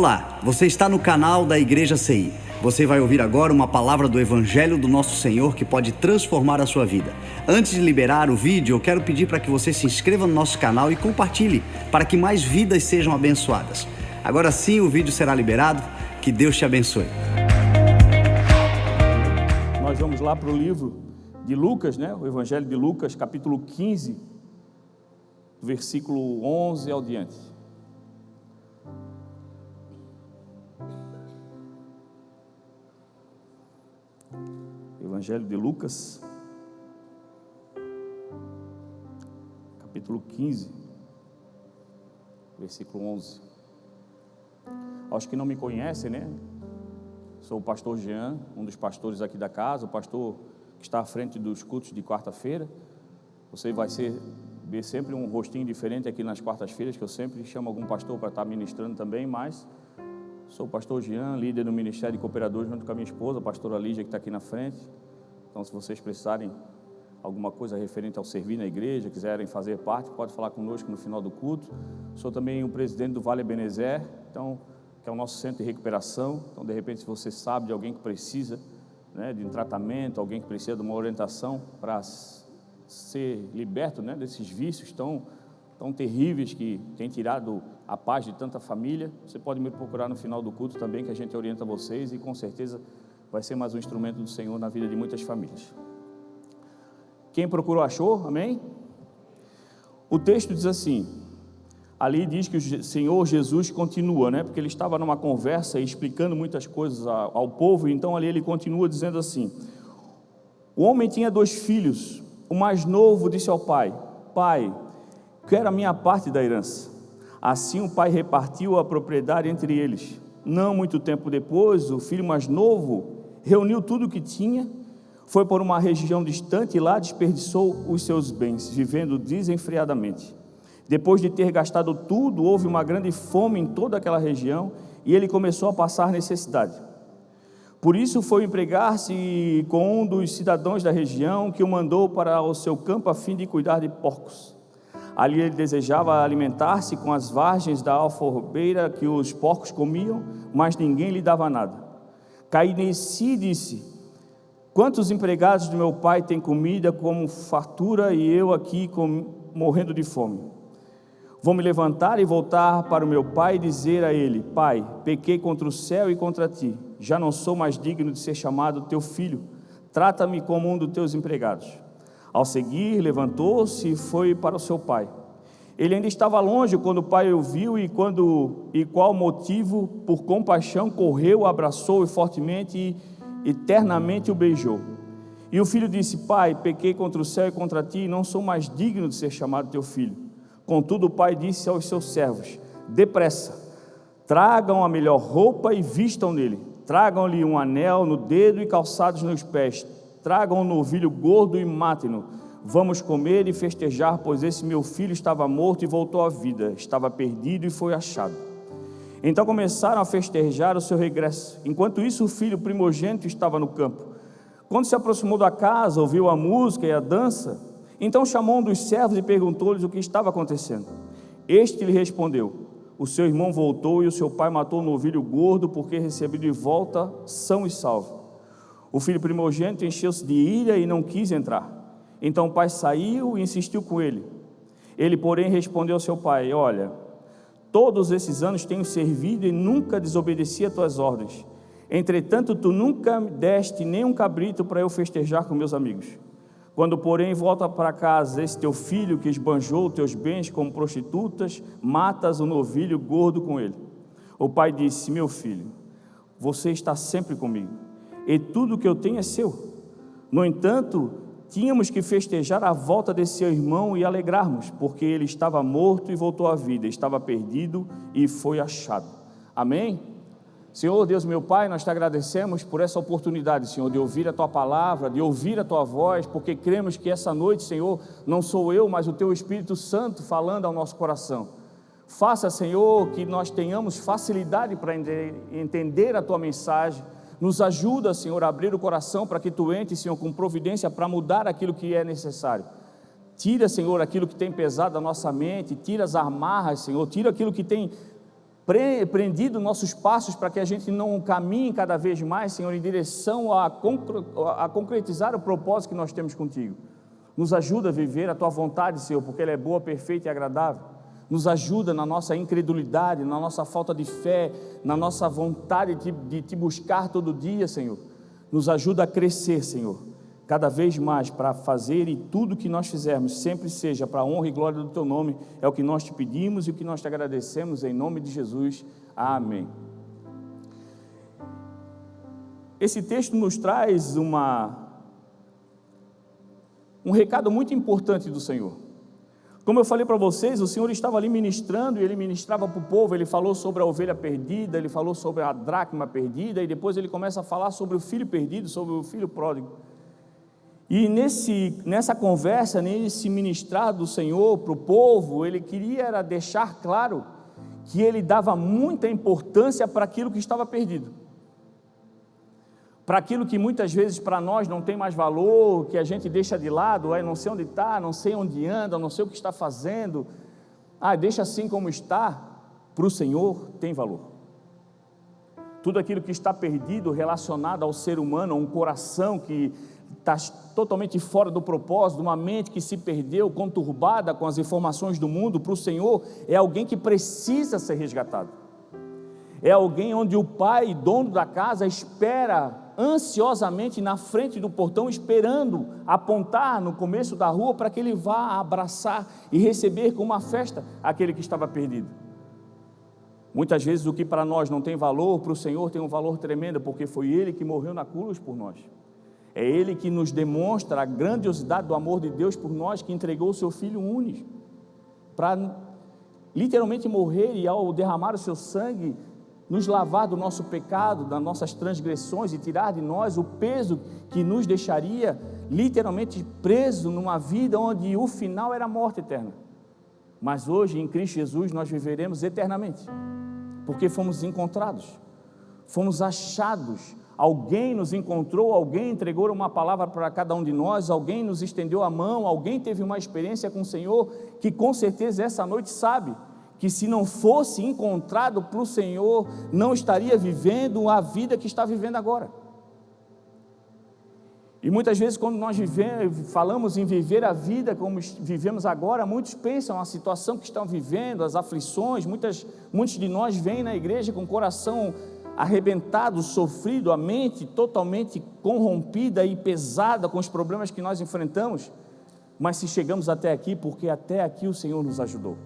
Olá, você está no canal da Igreja CI. Você vai ouvir agora uma palavra do Evangelho do Nosso Senhor que pode transformar a sua vida. Antes de liberar o vídeo, eu quero pedir para que você se inscreva no nosso canal e compartilhe, para que mais vidas sejam abençoadas. Agora sim o vídeo será liberado. Que Deus te abençoe. Nós vamos lá para o livro de Lucas, o Evangelho de Lucas, capítulo 15, versículo 11 ao diante. Evangelho de Lucas, capítulo 15, versículo 11. Aos que não me conhecem, sou o pastor Jean, um dos pastores aqui da casa, o pastor que está à frente dos cultos de quarta-feira. Você vai ver sempre um rostinho diferente aqui nas quartas-feiras, que eu sempre chamo algum pastor para estar ministrando também, mas sou o pastor Jean, líder do Ministério de Cooperadores, junto com a minha esposa, a pastora Lígia, que está aqui na frente. Então, se vocês precisarem alguma coisa referente ao servir na igreja, quiserem fazer parte, pode falar conosco no final do culto. Sou também o presidente do Vale Ebenezer, que é o nosso centro de recuperação. Então, de repente, se você sabe de alguém que precisa de um tratamento, alguém que precisa de uma orientação para ser liberto desses vícios tão terríveis que têm tirado a paz de tanta família, você pode me procurar no final do culto também, que a gente orienta vocês e com certeza vai ser mais um instrumento do Senhor na vida de muitas famílias. Quem procurou achou, amém? O texto diz assim, ali diz que o Senhor Jesus continua, porque ele estava numa conversa explicando muitas coisas ao povo, então ali ele continua dizendo assim: o homem tinha 2 filhos, o mais novo disse ao pai: pai, quero a minha parte da herança. Assim o pai repartiu a propriedade entre eles. Não muito tempo depois, o filho mais novo reuniu tudo o que tinha, foi por uma região distante e lá desperdiçou os seus bens, vivendo desenfreadamente. Depois de ter gastado tudo, houve uma grande fome em toda aquela região e ele começou a passar necessidade. Por isso foi empregar-se com um dos cidadãos da região, que o mandou para o seu campo a fim de cuidar de porcos. Ali ele desejava alimentar-se com as vargens da alforrebeira que os porcos comiam, mas ninguém lhe dava nada. Caí em si e disse: quantos empregados do meu pai têm comida como fartura e eu aqui morrendo de fome? Vou me levantar e voltar para o meu pai e dizer a ele: pai, pequei contra o céu e contra ti, já não sou mais digno de ser chamado teu filho, trata-me como um dos teus empregados. Ao seguir, levantou-se e foi para o seu pai. Ele ainda estava longe quando o pai o viu e qual motivo, por compaixão, correu, abraçou e fortemente e eternamente o beijou. E o filho disse: pai, pequei contra o céu e contra ti, e não sou mais digno de ser chamado teu filho. Contudo, o pai disse aos seus servos: depressa, tragam a melhor roupa e vistam nele. Tragam-lhe um anel no dedo e calçados nos pés. Tragam um novilho gordo e matem-no. Vamos comer e festejar, pois esse meu filho estava morto e voltou à vida, estava perdido e foi achado. Então começaram a festejar o seu regresso. Enquanto isso, o filho primogênito estava no campo. Quando se aproximou da casa, ouviu a música e a dança, então chamou um dos servos e perguntou-lhes o que estava acontecendo. Este lhe respondeu: o seu irmão voltou e o seu pai matou o novilho gordo, porque recebeu de volta são e salvo. O filho primogênito encheu-se de ira e não quis entrar. Então o pai saiu e insistiu com ele. Ele, porém, respondeu ao seu pai: olha, todos esses anos tenho servido e nunca desobedeci a tuas ordens. Entretanto, tu nunca me deste nem um cabrito para eu festejar com meus amigos. Quando, porém, volta para casa esse teu filho que esbanjou teus bens como prostitutas, matas o novilho gordo com ele. O pai disse: meu filho, você está sempre comigo, e tudo que eu tenho é seu. No entanto, tínhamos que festejar a volta desse seu irmão e alegrarmos, porque ele estava morto e voltou à vida, estava perdido e foi achado. Amém? Senhor Deus, meu Pai, nós te agradecemos por essa oportunidade, Senhor, de ouvir a Tua palavra, de ouvir a Tua voz, porque cremos que essa noite, Senhor, não sou eu, mas o Teu Espírito Santo falando ao nosso coração. Faça, Senhor, que nós tenhamos facilidade para entender a Tua mensagem. Nos ajuda, Senhor, a abrir o coração para que Tu entres, Senhor, com providência para mudar aquilo que é necessário. Tira, Senhor, aquilo que tem pesado da nossa mente, tira as amarras, Senhor, tira aquilo que tem prendido nossos passos para que a gente não caminhe cada vez mais, Senhor, em direção a concretizar o propósito que nós temos contigo. Nos ajuda a viver a Tua vontade, Senhor, porque ela é boa, perfeita e agradável. Nos ajuda na nossa incredulidade, na nossa falta de fé, na nossa vontade de Te buscar todo dia, Senhor. Nos ajuda a crescer, Senhor, cada vez mais para fazer, e tudo que nós fizermos sempre seja para a honra e glória do Teu nome. É o que nós Te pedimos e o que nós Te agradecemos, em nome de Jesus. Amém. Esse texto nos traz um recado muito importante do Senhor. Como eu falei para vocês, o Senhor estava ali ministrando, e Ele ministrava para o povo. Ele falou sobre a ovelha perdida, Ele falou sobre a dracma perdida, e depois Ele começa a falar sobre o filho perdido, sobre o filho pródigo. E nessa conversa, nesse ministrar do Senhor para o povo, Ele queria deixar claro que Ele dava muita importância para aquilo que estava perdido, para aquilo que muitas vezes para nós não tem mais valor, que a gente deixa de lado. Não sei onde está, não sei onde anda, não sei o que está fazendo, deixa assim como está. Para o Senhor tem valor. Tudo aquilo que está perdido relacionado ao ser humano, a um coração que está totalmente fora do propósito, uma mente que se perdeu, conturbada com as informações do mundo, para o Senhor é alguém que precisa ser resgatado. É alguém onde o pai, dono da casa, espera ansiosamente na frente do portão, esperando apontar no começo da rua para que ele vá abraçar e receber com uma festa aquele que estava perdido. Muitas vezes o que para nós não tem valor, para o Senhor tem um valor tremendo, porque foi Ele que morreu na cruz por nós. É Ele que nos demonstra a grandiosidade do amor de Deus por nós, que entregou o seu Filho único para literalmente morrer, e ao derramar o seu sangue, nos lavar do nosso pecado, das nossas transgressões, e tirar de nós o peso que nos deixaria literalmente preso numa vida onde o final era a morte eterna. Mas hoje em Cristo Jesus nós viveremos eternamente, porque fomos encontrados, fomos achados. Alguém nos encontrou, alguém entregou uma palavra para cada um de nós, alguém nos estendeu a mão, alguém teve uma experiência com o Senhor, que com certeza essa noite sabe que se não fosse encontrado para o Senhor, não estaria vivendo a vida que está vivendo agora. E muitas vezes quando nós falamos em viver a vida como vivemos agora, muitos pensam a situação que estão vivendo, as aflições. Muitos de nós vêm na igreja com o coração arrebentado, sofrido, a mente totalmente corrompida e pesada com os problemas que nós enfrentamos. Mas se chegamos até aqui, porque até aqui o Senhor nos ajudou.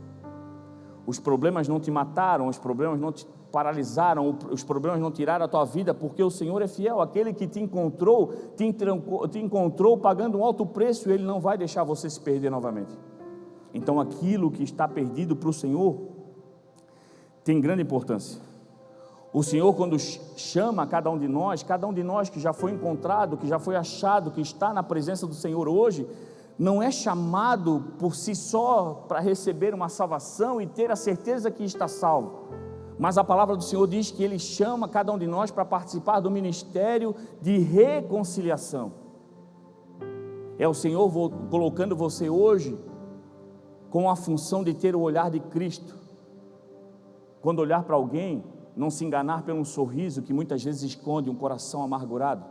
Os problemas não te mataram, os problemas não te paralisaram, os problemas não tiraram a tua vida, porque o Senhor é fiel. Aquele que te encontrou pagando um alto preço, e Ele não vai deixar você se perder novamente. Então aquilo que está perdido para o Senhor tem grande importância. O Senhor, quando chama cada um de nós que já foi encontrado, que já foi achado, que está na presença do Senhor hoje, não é chamado por si só para receber uma salvação e ter a certeza que está salvo, mas a palavra do Senhor diz que Ele chama cada um de nós para participar do ministério de reconciliação. É o Senhor colocando você hoje com a função de ter o olhar de Cristo. Quando olhar para alguém, não se enganar pelo sorriso que muitas vezes esconde um coração amargurado,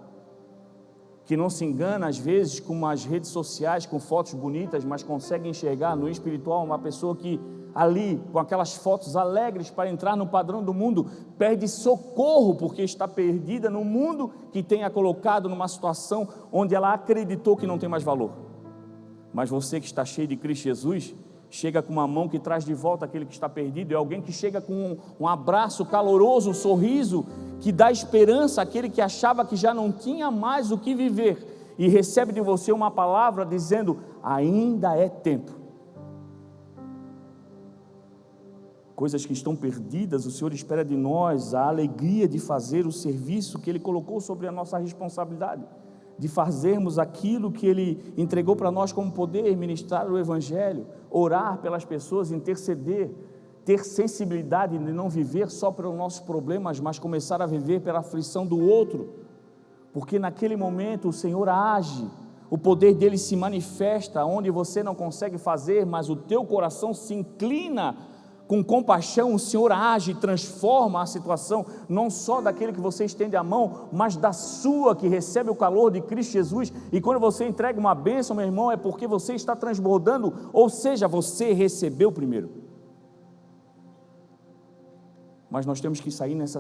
que não se engana às vezes com as redes sociais, com fotos bonitas, mas consegue enxergar no espiritual uma pessoa que ali, com aquelas fotos alegres para entrar no padrão do mundo, perde socorro porque está perdida no mundo que tenha colocado numa situação onde ela acreditou que não tem mais valor. Mas você que está cheio de Cristo Jesus, chega com uma mão que traz de volta aquele que está perdido. É alguém que chega com um abraço caloroso, um sorriso que dá esperança àquele que achava que já não tinha mais o que viver, e recebe de você uma palavra dizendo: ainda é tempo. Coisas que estão perdidas, o Senhor espera de nós a alegria de fazer o serviço que Ele colocou sobre a nossa responsabilidade, de fazermos aquilo que Ele entregou para nós como poder, ministrar o Evangelho, orar pelas pessoas, interceder, ter sensibilidade de não viver só pelos nossos problemas, mas começar a viver pela aflição do outro, porque naquele momento o Senhor age, o poder dEle se manifesta, onde você não consegue fazer, mas o teu coração se inclina com compaixão, o Senhor age e transforma a situação, não só daquele que você estende a mão, mas da sua, que recebe o calor de Cristo Jesus. E quando você entrega uma bênção, meu irmão, é porque você está transbordando, ou seja, você recebeu primeiro. Mas nós temos que sair dessa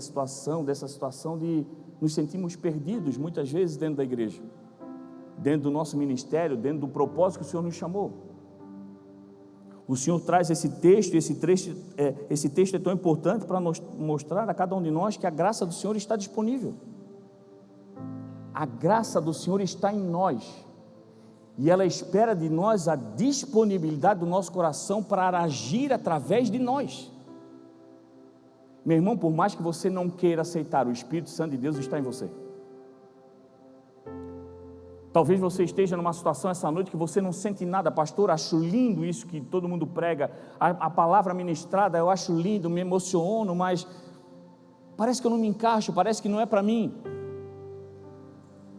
situação de nos sentirmos perdidos, muitas vezes dentro da igreja, dentro do nosso ministério, dentro do propósito que o Senhor nos chamou. O Senhor traz esse texto é tão importante para mostrar a cada um de nós que a graça do Senhor está disponível. A graça do Senhor está em nós, e ela espera de nós a disponibilidade do nosso coração para agir através de nós. Meu irmão, por mais que você não queira aceitar, o Espírito Santo de Deus está em você. Talvez você esteja numa situação essa noite que você não sente nada. Pastor, acho lindo isso que todo mundo prega, a palavra ministrada, eu acho lindo, me emociono, mas parece que eu não me encaixo, parece que não é para mim,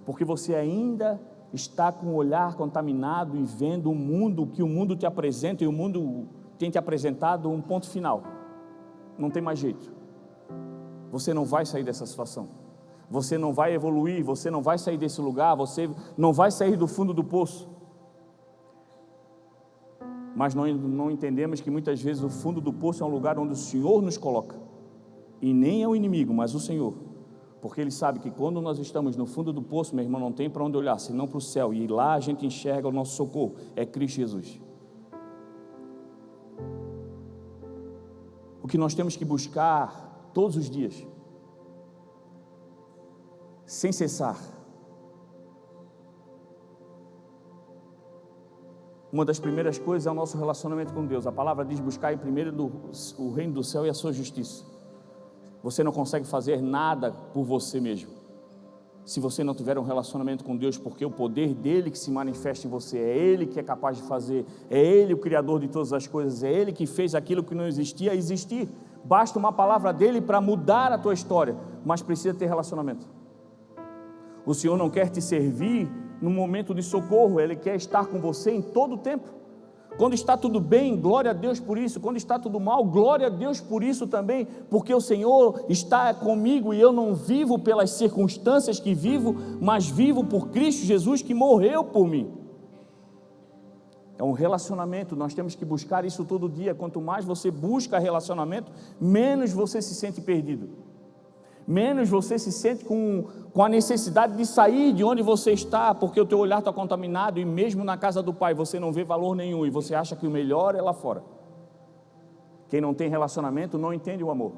porque você ainda está com o olhar contaminado e vendo o mundo, que o mundo te apresenta, e o mundo tem te apresentado um ponto final. Não tem mais jeito. Você não vai sair dessa situação, você não vai evoluir, você não vai sair desse lugar, você não vai sair do fundo do poço. Mas nós não entendemos que muitas vezes o fundo do poço é um lugar onde o Senhor nos coloca, e nem é o inimigo, mas o Senhor, porque Ele sabe que quando nós estamos no fundo do poço, meu irmão, não tem para onde olhar, senão para o céu, e lá a gente enxerga o nosso socorro, é Cristo Jesus. O que nós temos que buscar todos os dias, sem cessar, uma das primeiras coisas é o nosso relacionamento com Deus. A palavra diz: buscar em primeiro o reino do céu e a sua justiça. Você não consegue fazer nada por você mesmo, se você não tiver um relacionamento com Deus, porque o poder dele que se manifesta em você, é Ele que é capaz de fazer, é Ele o Criador de todas as coisas, é Ele que fez aquilo que não existia existir. Basta uma palavra dele para mudar a tua história, mas precisa ter relacionamento. O Senhor não quer te servir no momento de socorro, Ele quer estar com você em todo o tempo. Quando está tudo bem, glória a Deus por isso. Quando está tudo mal, glória a Deus por isso também, porque o Senhor está comigo, e eu não vivo pelas circunstâncias que vivo, mas vivo por Cristo Jesus, que morreu por mim. É um relacionamento, nós temos que buscar isso todo dia. Quanto mais você busca relacionamento, menos você se sente perdido, menos você se sente com a necessidade de sair de onde você está, porque o teu olhar está contaminado, e mesmo na casa do Pai você não vê valor nenhum, e você acha que o melhor é lá fora. Quem não tem relacionamento não entende o amor.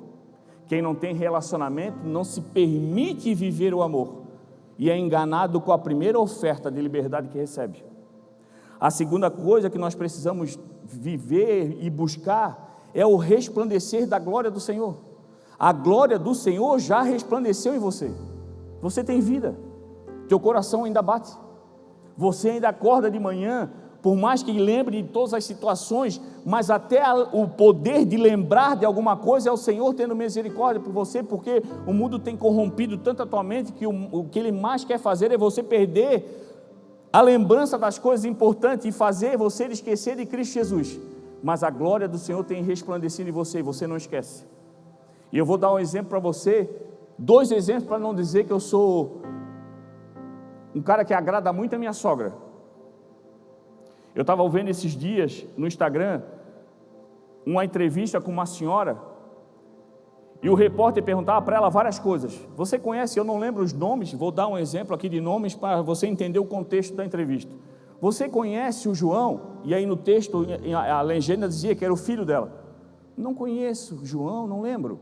Quem não tem relacionamento não se permite viver o amor, e é enganado com a primeira oferta de liberdade que recebe. A segunda coisa que nós precisamos viver e buscar é o resplandecer da glória do Senhor. A glória do Senhor já resplandeceu em você. Você tem vida, teu coração ainda bate, você ainda acorda de manhã, por mais que lembre de todas as situações, mas até o poder de lembrar de alguma coisa é o Senhor tendo misericórdia por você, porque o mundo tem corrompido tanto a tua mente que o que Ele mais quer fazer é você perder a lembrança das coisas importantes e fazer você esquecer de Cristo Jesus. Mas a glória do Senhor tem resplandecido em você, e você não esquece. E eu vou dar um exemplo para você, 2 exemplos, para não dizer que eu sou um cara que agrada muito a minha sogra. Eu estava ouvindo esses dias no Instagram uma entrevista com uma senhora, e o repórter perguntava para ela várias coisas. Você conhece, eu não lembro os nomes, vou dar um exemplo aqui de nomes para você entender o contexto da entrevista. Você conhece o João? E aí no texto, a legenda dizia que era o filho dela. Não conheço João, não lembro.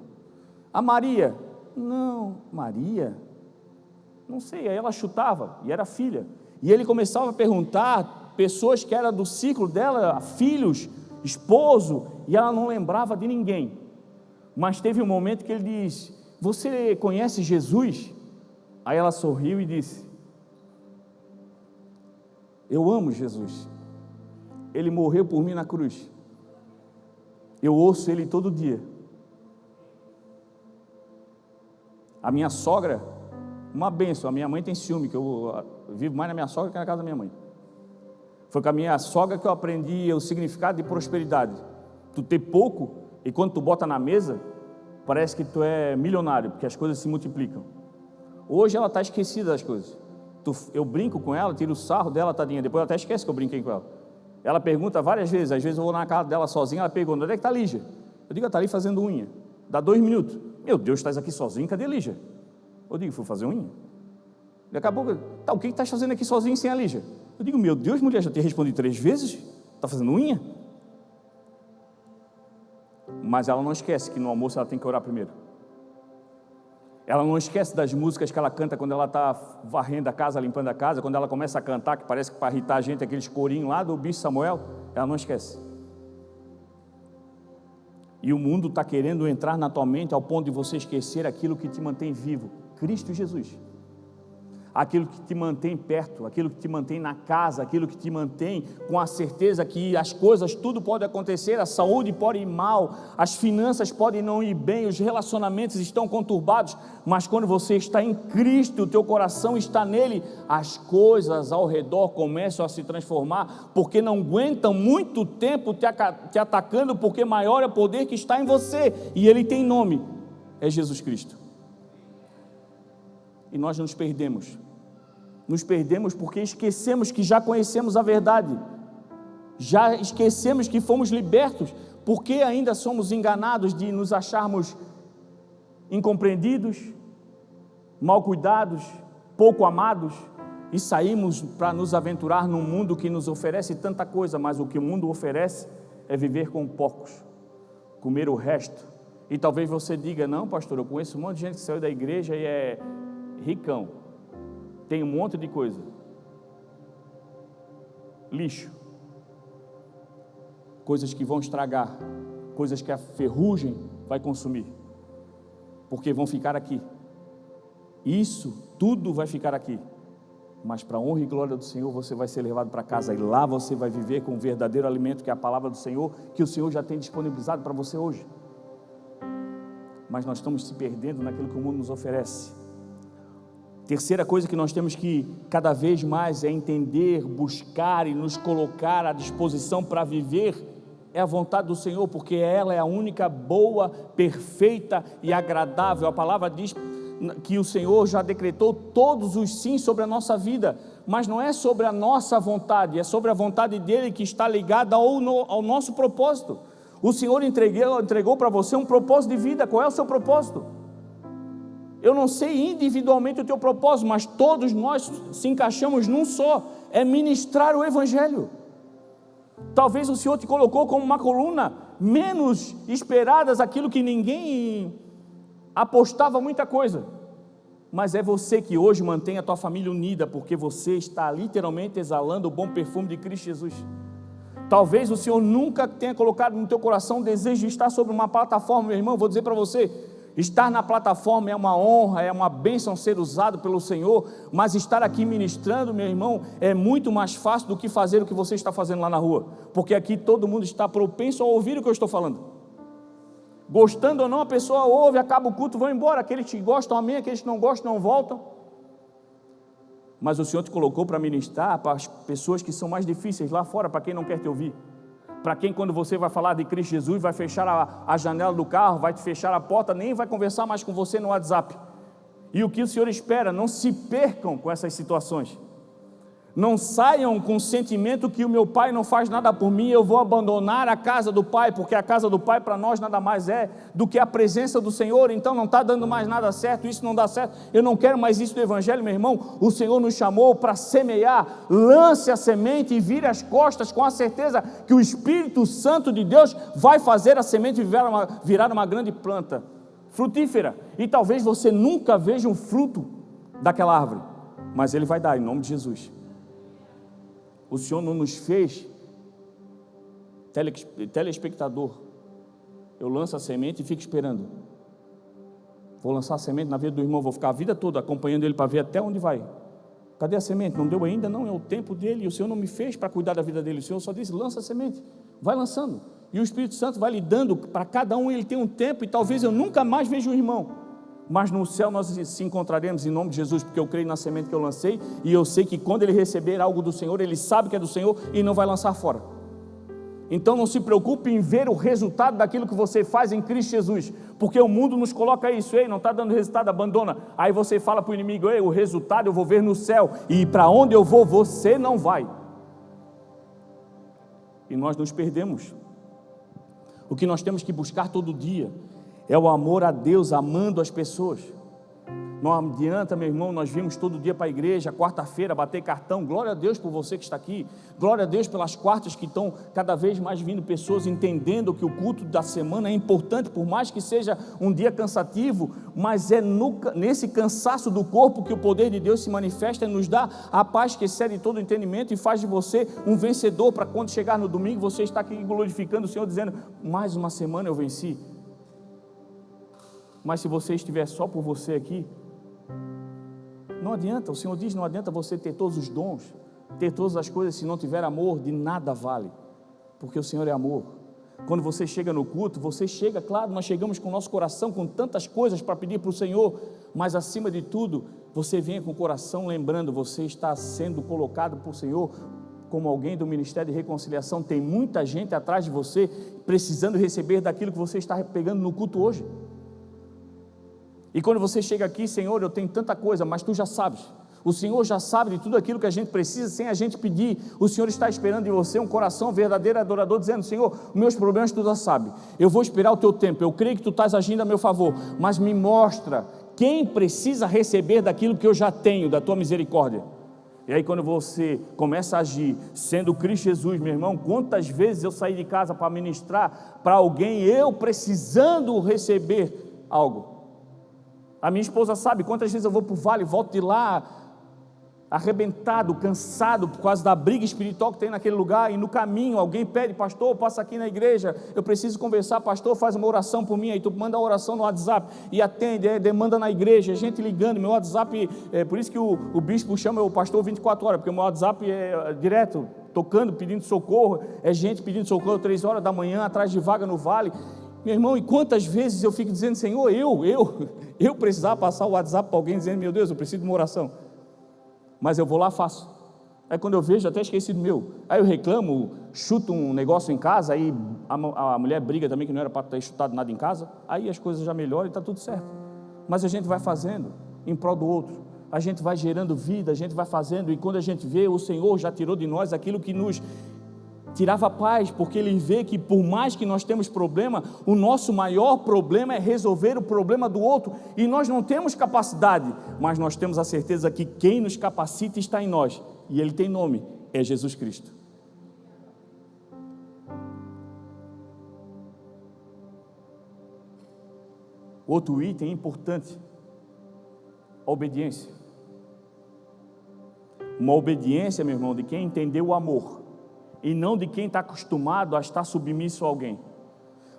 A Maria? Não, Maria? Não sei, aí ela chutava, e era filha. E ele começava a perguntar pessoas que eram do ciclo dela, filhos, esposo, e ela não lembrava de ninguém. Mas teve um momento que ele diz: você conhece Jesus? Aí ela sorriu e disse: eu amo Jesus, Ele morreu por mim na cruz, eu ouço Ele todo dia. A minha sogra, uma bênção, a minha mãe tem ciúme, que eu vivo mais na minha sogra que na casa da minha mãe. Foi com a minha sogra que eu aprendi o significado de prosperidade. Tu ter pouco E quando tu bota na mesa, parece que tu é milionário, porque as coisas se multiplicam. Hoje ela está esquecida das coisas. Eu brinco com ela, tiro o sarro dela, tadinha, depois ela até esquece que eu brinquei com ela. Ela pergunta várias vezes, às vezes eu vou na casa dela sozinha, ela pergunta, onde é que está a Lígia? Eu digo, ela está ali fazendo unha. Dá 2 minutos. Meu Deus, estás aqui sozinho, cadê a Lígia? Eu digo, fui fazer unha. Daqui a pouco, tá, o que estás fazendo aqui sozinho sem a Lígia? Eu digo, meu Deus, mulher, já te respondi 3 vezes? Está fazendo unha? Mas ela não esquece que no almoço ela tem que orar primeiro. Ela não esquece das músicas que ela canta quando ela está varrendo a casa, limpando a casa, quando ela começa a cantar, que parece que para irritar a gente, aqueles corinhos lá do Bispo Samuel, ela não esquece. E o mundo está querendo entrar na tua mente ao ponto de você esquecer aquilo que te mantém vivo, Cristo Jesus. Aquilo que te mantém perto, aquilo que te mantém na casa, aquilo que te mantém com a certeza que as coisas, tudo pode acontecer, a saúde pode ir mal, as finanças podem não ir bem, os relacionamentos estão conturbados, mas quando você está em Cristo, o teu coração está nele, as coisas ao redor começam a se transformar, porque não aguentam muito tempo te atacando, porque maior é o poder que está em você, e ele tem nome, é Jesus Cristo. E nós nos perdemos porque esquecemos que já conhecemos a verdade, já esquecemos que fomos libertos, porque ainda somos enganados de nos acharmos incompreendidos, mal cuidados, pouco amados, e saímos para nos aventurar num mundo que nos oferece tanta coisa, mas o que o mundo oferece é viver com poucos, comer o resto. E talvez você diga, não pastor, eu conheço um monte de gente que saiu da igreja e é ricão, tem um monte de coisa, lixo, coisas que vão estragar, coisas que a ferrugem vai consumir, porque vão ficar aqui, isso tudo vai ficar aqui, mas para a honra e glória do Senhor você vai ser levado para casa, e lá você vai viver com o verdadeiro alimento que é a palavra do Senhor, que o Senhor já tem disponibilizado para você hoje. Mas nós estamos se perdendo naquilo que o mundo nos oferece. Terceira coisa que nós temos que cada vez mais é entender, buscar e nos colocar à disposição para viver é a vontade do Senhor, porque ela é a única boa, perfeita e agradável. A palavra diz que o Senhor já decretou todos os sim sobre a nossa vida, mas não é sobre a nossa vontade, é sobre a vontade dele que está ligada ao nosso propósito. O Senhor entregou para você um propósito de vida. Qual é o seu propósito? Eu não sei individualmente o teu propósito, mas todos nós se encaixamos num só, é ministrar o Evangelho. Talvez o Senhor te colocou como uma coluna menos esperadas, aquilo que ninguém apostava muita coisa, mas é você que hoje mantém a tua família unida, porque você está literalmente exalando o bom perfume de Cristo Jesus. Talvez o Senhor nunca tenha colocado no teu coração o desejo de estar sobre uma plataforma, meu irmão, vou dizer para você, estar na plataforma é uma honra, é uma bênção ser usado pelo Senhor, mas estar aqui ministrando, meu irmão, é muito mais fácil do que fazer o que você está fazendo lá na rua, porque aqui todo mundo está propenso a ouvir o que eu estou falando, gostando ou não, a pessoa ouve, acaba o culto, vão embora, aqueles que gostam, amém, aqueles que não gostam, não voltam, mas o Senhor te colocou para ministrar para as pessoas que são mais difíceis lá fora, para quem não quer te ouvir, para quem quando você vai falar de Cristo Jesus, vai fechar a janela do carro, vai te fechar a porta, nem vai conversar mais com você no WhatsApp. E o que o Senhor espera? Não se percam com essas situações, não saiam com o sentimento que o meu pai não faz nada por mim, eu vou abandonar a casa do pai, porque a casa do pai para nós nada mais é do que a presença do Senhor, então não está dando mais nada certo, isso não dá certo, eu não quero mais isso do Evangelho, meu irmão. O Senhor nos chamou para semear, lance a semente e vire as costas com a certeza que o Espírito Santo de Deus vai fazer a semente virar uma grande planta frutífera, e talvez você nunca veja um fruto daquela árvore, mas ele vai dar em nome de Jesus. O Senhor não nos fez telespectador. Eu lanço a semente e fico esperando. Vou lançar a semente na vida do irmão, vou ficar a vida toda acompanhando ele para ver até onde vai. Cadê a semente? Não deu ainda? Não, é o tempo dele. O Senhor não me fez para cuidar da vida dele. O Senhor só disse, lança a semente. Vai lançando. E o Espírito Santo vai lhe dando, para cada um ele tem um tempo, e talvez eu nunca mais veja um irmão. Mas no céu nós se encontraremos em nome de Jesus, porque eu creio na semente que eu lancei, e eu sei que quando ele receber algo do Senhor, ele sabe que é do Senhor e não vai lançar fora. Então não se preocupe em ver o resultado daquilo que você faz em Cristo Jesus, porque o mundo nos coloca isso: ei, não está dando resultado, abandona. Aí você fala para o inimigo: ei, o resultado eu vou ver no céu, e para onde eu vou, você não vai. E nós nos perdemos. O que nós temos que buscar todo dia é o amor a Deus, amando as pessoas. Não adianta, meu irmão, nós vimos todo dia para a igreja, quarta-feira, bater cartão. Glória a Deus por você que está aqui, glória a Deus pelas quartas que estão cada vez mais vindo pessoas entendendo que o culto da semana é importante, por mais que seja um dia cansativo, mas é nesse cansaço do corpo que o poder de Deus se manifesta e nos dá a paz que excede todo entendimento e faz de você um vencedor, para quando chegar no domingo você está aqui glorificando o Senhor, dizendo: mais uma semana eu venci. Mas se você estiver só por você aqui, não adianta. O Senhor diz: não adianta você ter todos os dons, ter todas as coisas, se não tiver amor, de nada vale, porque o Senhor é amor. Quando você chega no culto, você chega, claro, nós chegamos com o nosso coração com tantas coisas para pedir para o Senhor, mas acima de tudo, você vem com o coração lembrando, você está sendo colocado por Senhor como alguém do Ministério de Reconciliação. Tem muita gente atrás de você, precisando receber daquilo que você está pegando no culto hoje. E quando você chega aqui: Senhor, eu tenho tanta coisa, mas Tu já sabes. O Senhor já sabe de tudo aquilo que a gente precisa, sem a gente pedir. O Senhor está esperando em você um coração verdadeiro adorador, dizendo: Senhor, meus problemas Tu já sabe, eu vou esperar o Teu tempo, eu creio que Tu estás agindo a meu favor, mas me mostra quem precisa receber daquilo que eu já tenho, da Tua misericórdia. E aí quando você começa a agir, sendo Cristo Jesus, meu irmão, quantas vezes eu saí de casa para ministrar para alguém, eu precisando receber algo. A minha esposa sabe quantas vezes eu vou para o vale, volto de lá arrebentado, cansado, por causa da briga espiritual que tem naquele lugar, e no caminho alguém pede: pastor, passa aqui na igreja, eu preciso conversar, pastor, faz uma oração por mim. Aí tu manda a oração no WhatsApp e atende, demanda na igreja, gente ligando. Meu WhatsApp, por isso que o bispo chama o pastor 24 horas, porque o meu WhatsApp é direto, tocando, pedindo socorro, é gente pedindo socorro 3 horas da manhã, atrás de vaga no vale. Meu irmão, e quantas vezes eu fico dizendo: Senhor, eu precisava passar o WhatsApp para alguém, dizendo: meu Deus, eu preciso de uma oração, mas eu vou lá, faço. Aí quando eu vejo, até esqueci do meu. Aí eu reclamo, chuto um negócio em casa, aí a mulher briga também, que não era para ter chutado nada em casa. Aí as coisas já melhoram e está tudo certo. Mas a gente vai fazendo em prol do outro, a gente vai gerando vida, a gente vai fazendo, e quando a gente vê, o Senhor já tirou de nós aquilo que nos tirava paz, porque Ele vê que por mais que nós temos problema, o nosso maior problema é resolver o problema do outro, e nós não temos capacidade, mas nós temos a certeza que quem nos capacita está em nós, e Ele tem nome, é Jesus Cristo. Outro item importante: a obediência. Uma obediência, meu irmão, de quem entendeu o amor, e não de quem está acostumado a estar submisso a alguém.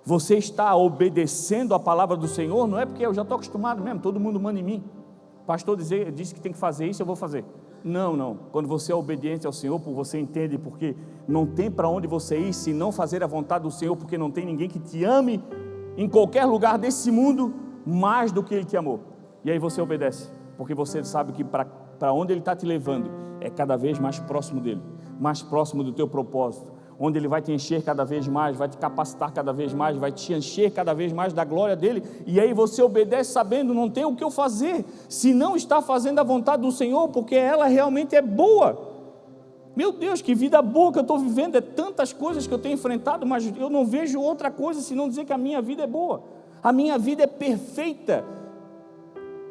Você está obedecendo a palavra do Senhor, não é porque eu já estou acostumado mesmo, todo mundo manda em mim, pastor disse que tem que fazer isso, eu vou fazer. Não, quando você é obediente ao Senhor, você entende, porque não tem para onde você ir se não fazer a vontade do Senhor, porque não tem ninguém que te ame em qualquer lugar desse mundo mais do que Ele te amou. E aí você obedece, porque você sabe que para onde Ele está te levando é cada vez mais próximo dEle, mais próximo do teu propósito, onde Ele vai te encher cada vez mais, vai te capacitar cada vez mais, vai te encher cada vez mais da glória dEle, e aí você obedece sabendo: não tem o que eu fazer, se não está fazendo a vontade do Senhor, porque ela realmente é boa. Meu Deus, que vida boa que eu estou vivendo, é tantas coisas que eu tenho enfrentado, mas eu não vejo outra coisa senão dizer que a minha vida é boa, a minha vida é perfeita.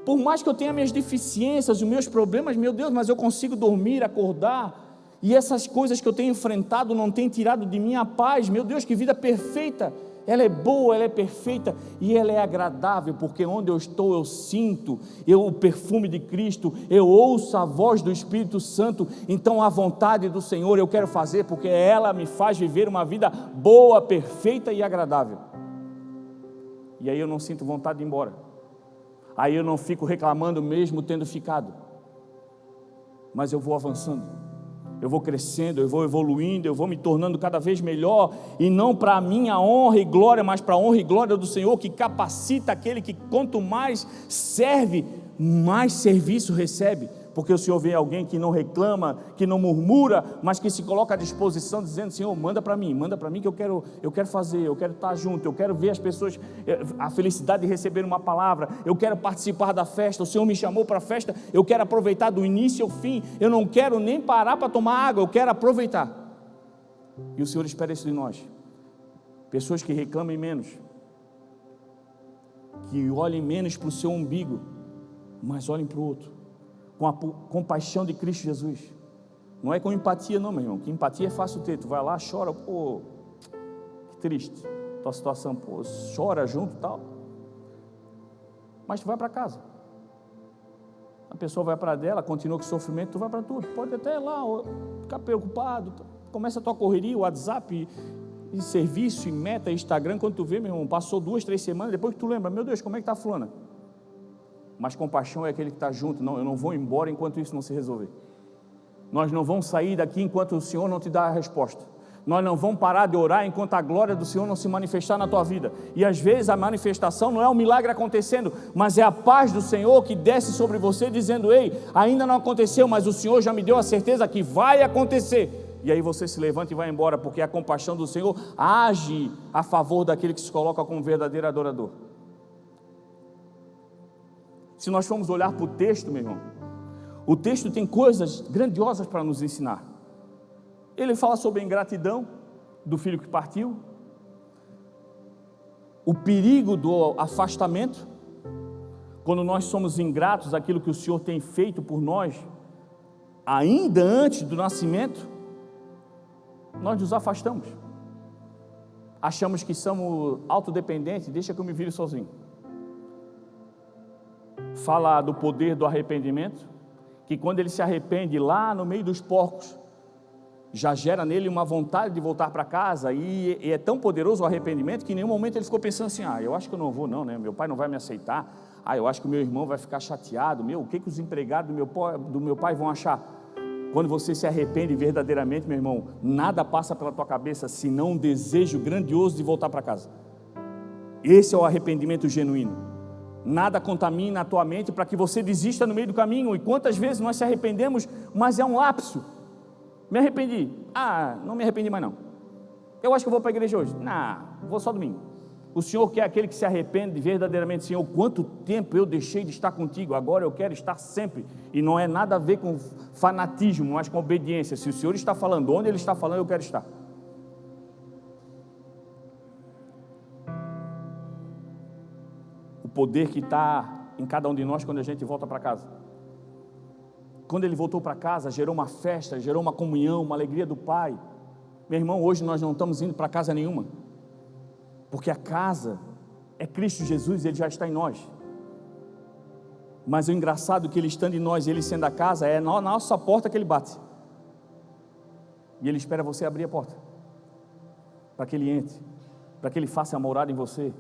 Por mais que eu tenha minhas deficiências, os meus problemas, meu Deus, mas eu consigo dormir, acordar, e essas coisas que eu tenho enfrentado não têm tirado de mim a paz. Meu Deus, que vida perfeita, ela é boa, ela é perfeita, e ela é agradável, porque onde eu estou eu sinto o perfume de Cristo, eu ouço a voz do Espírito Santo. Então a vontade do Senhor eu quero fazer, porque ela me faz viver uma vida boa, perfeita e agradável. E aí eu não sinto vontade de ir embora, aí eu não fico reclamando mesmo tendo ficado, mas eu vou avançando, eu vou crescendo, eu vou evoluindo, eu vou me tornando cada vez melhor, e não para a minha honra e glória, mas para a honra e glória do Senhor, que capacita aquele que quanto mais serve, mais serviço recebe, porque o Senhor vê alguém que não reclama, que não murmura, mas que se coloca à disposição, dizendo: Senhor, manda para mim que eu quero fazer, eu quero estar junto, eu quero ver as pessoas, a felicidade de receber uma palavra, eu quero participar da festa, o Senhor me chamou para a festa, eu quero aproveitar do início ao fim, eu não quero nem parar para tomar água, eu quero aproveitar. E o Senhor espera isso de nós, pessoas que reclamem menos, que olhem menos para o seu umbigo, mas olhem para o outro, com a compaixão de Cristo Jesus. Não é com empatia não, meu irmão, que empatia é fácil ter, tu vai lá, chora, pô, que triste tua situação, pô, chora junto e tal, mas tu vai para casa, a pessoa vai para dela, continua com o sofrimento, tu vai para tudo, pode até lá ficar preocupado, começa a tua correria, o WhatsApp, e serviço, e meta, Instagram, quando tu vê, meu irmão, passou 2, 3 semanas, depois que tu lembra, meu Deus, como é que está a fulana? Mas compaixão é aquele que está junto. Não, eu não vou embora enquanto isso não se resolver. Nós não vamos sair daqui enquanto o Senhor não te dá a resposta. Nós não vamos parar de orar enquanto a glória do Senhor não se manifestar na tua vida. E às vezes a manifestação não é um milagre acontecendo, mas é a paz do Senhor que desce sobre você dizendo: ei, ainda não aconteceu, mas o Senhor já me deu a certeza que vai acontecer. E aí você se levanta e vai embora, porque a compaixão do Senhor age a favor daquele que se coloca como verdadeiro adorador. Se nós formos olhar para o texto, meu irmão, o texto tem coisas grandiosas para nos ensinar. Ele fala sobre a ingratidão do filho que partiu, o perigo do afastamento, quando nós somos ingratos àquilo que o Senhor tem feito por nós, ainda antes do nascimento, nós nos afastamos, achamos que somos autodependentes, deixa que eu me vire sozinho. Fala do poder do arrependimento, que quando ele se arrepende lá no meio dos porcos, já gera nele uma vontade de voltar para casa, e é tão poderoso o arrependimento que em nenhum momento ele ficou pensando assim: eu acho que eu não vou não, né? Meu pai não vai me aceitar, eu acho que o meu irmão vai ficar chateado, o que os empregados do meu pai vão achar? Quando você se arrepende verdadeiramente, meu irmão, nada passa pela tua cabeça senão um desejo grandioso de voltar para casa. Esse é o arrependimento genuíno. Nada contamina a tua mente para que você desista no meio do caminho. E quantas vezes nós se arrependemos, mas é um lapso. Me arrependi, não me arrependi mais não. Eu acho que eu vou para a igreja hoje, vou só domingo. O Senhor quer aquele que se arrepende verdadeiramente: Senhor, quanto tempo eu deixei de estar contigo, agora eu quero estar sempre. E não é nada a ver com fanatismo, mas com obediência. Se o Senhor está falando, onde Ele está falando, eu quero estar. O poder que está em cada um de nós quando a gente volta para casa. Quando ele voltou para casa, gerou uma festa, gerou uma comunhão, uma alegria do Pai. Meu irmão, hoje nós não estamos indo para casa nenhuma, porque a casa é Cristo Jesus, Ele já está em nós. Mas o engraçado é que Ele estando em nós, Ele sendo a casa, é na nossa porta que Ele bate, e Ele espera você abrir a porta, para que Ele entre, para que Ele faça a morada em você.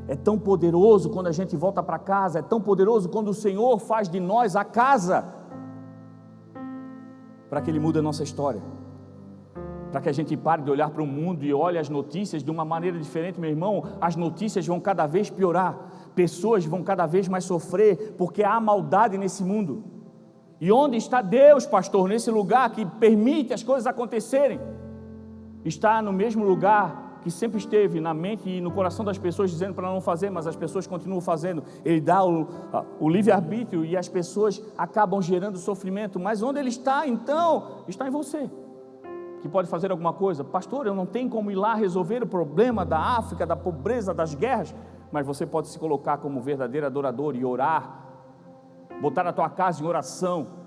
É tão poderoso quando a gente volta para casa, é tão poderoso quando o Senhor faz de nós a casa, para que Ele mude a nossa história, para que a gente pare de olhar para o mundo e olhe as notícias de uma maneira diferente. Meu irmão, as notícias vão cada vez piorar, pessoas vão cada vez mais sofrer, porque há maldade nesse mundo. E onde está Deus, pastor? Nesse lugar que permite as coisas acontecerem? Está no mesmo lugar que sempre esteve na mente e no coração das pessoas, dizendo para não fazer, mas as pessoas continuam fazendo. Ele dá o livre-arbítrio e as pessoas acabam gerando sofrimento. Mas onde Ele está, então? Está em você, que pode fazer alguma coisa. Pastor, eu não tenho como ir lá resolver o problema da África, da pobreza, das guerras, mas você pode se colocar como verdadeiro adorador e orar, botar a tua casa em oração,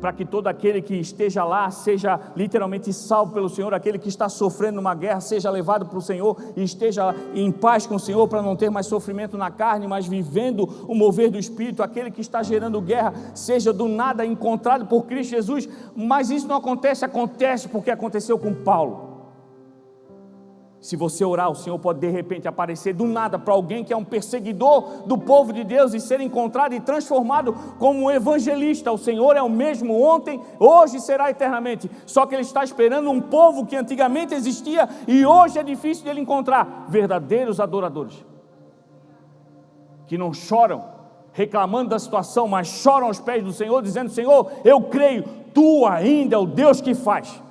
para que todo aquele que esteja lá seja literalmente salvo pelo Senhor, aquele que está sofrendo uma guerra seja levado para o Senhor e esteja em paz com o Senhor, para não ter mais sofrimento na carne, mas vivendo o mover do Espírito. Aquele que está gerando guerra seja do nada encontrado por Cristo Jesus. Mas isso não acontece porque aconteceu com Paulo. Se você orar, o Senhor pode de repente aparecer do nada para alguém que é um perseguidor do povo de Deus e ser encontrado e transformado como um evangelista. O Senhor é o mesmo ontem, hoje e será eternamente. Só que Ele está esperando um povo que antigamente existia e hoje é difícil de Ele encontrar. Verdadeiros adoradores, que não choram, reclamando da situação, mas choram aos pés do Senhor, dizendo: Senhor, eu creio, Tu ainda é o Deus que faz.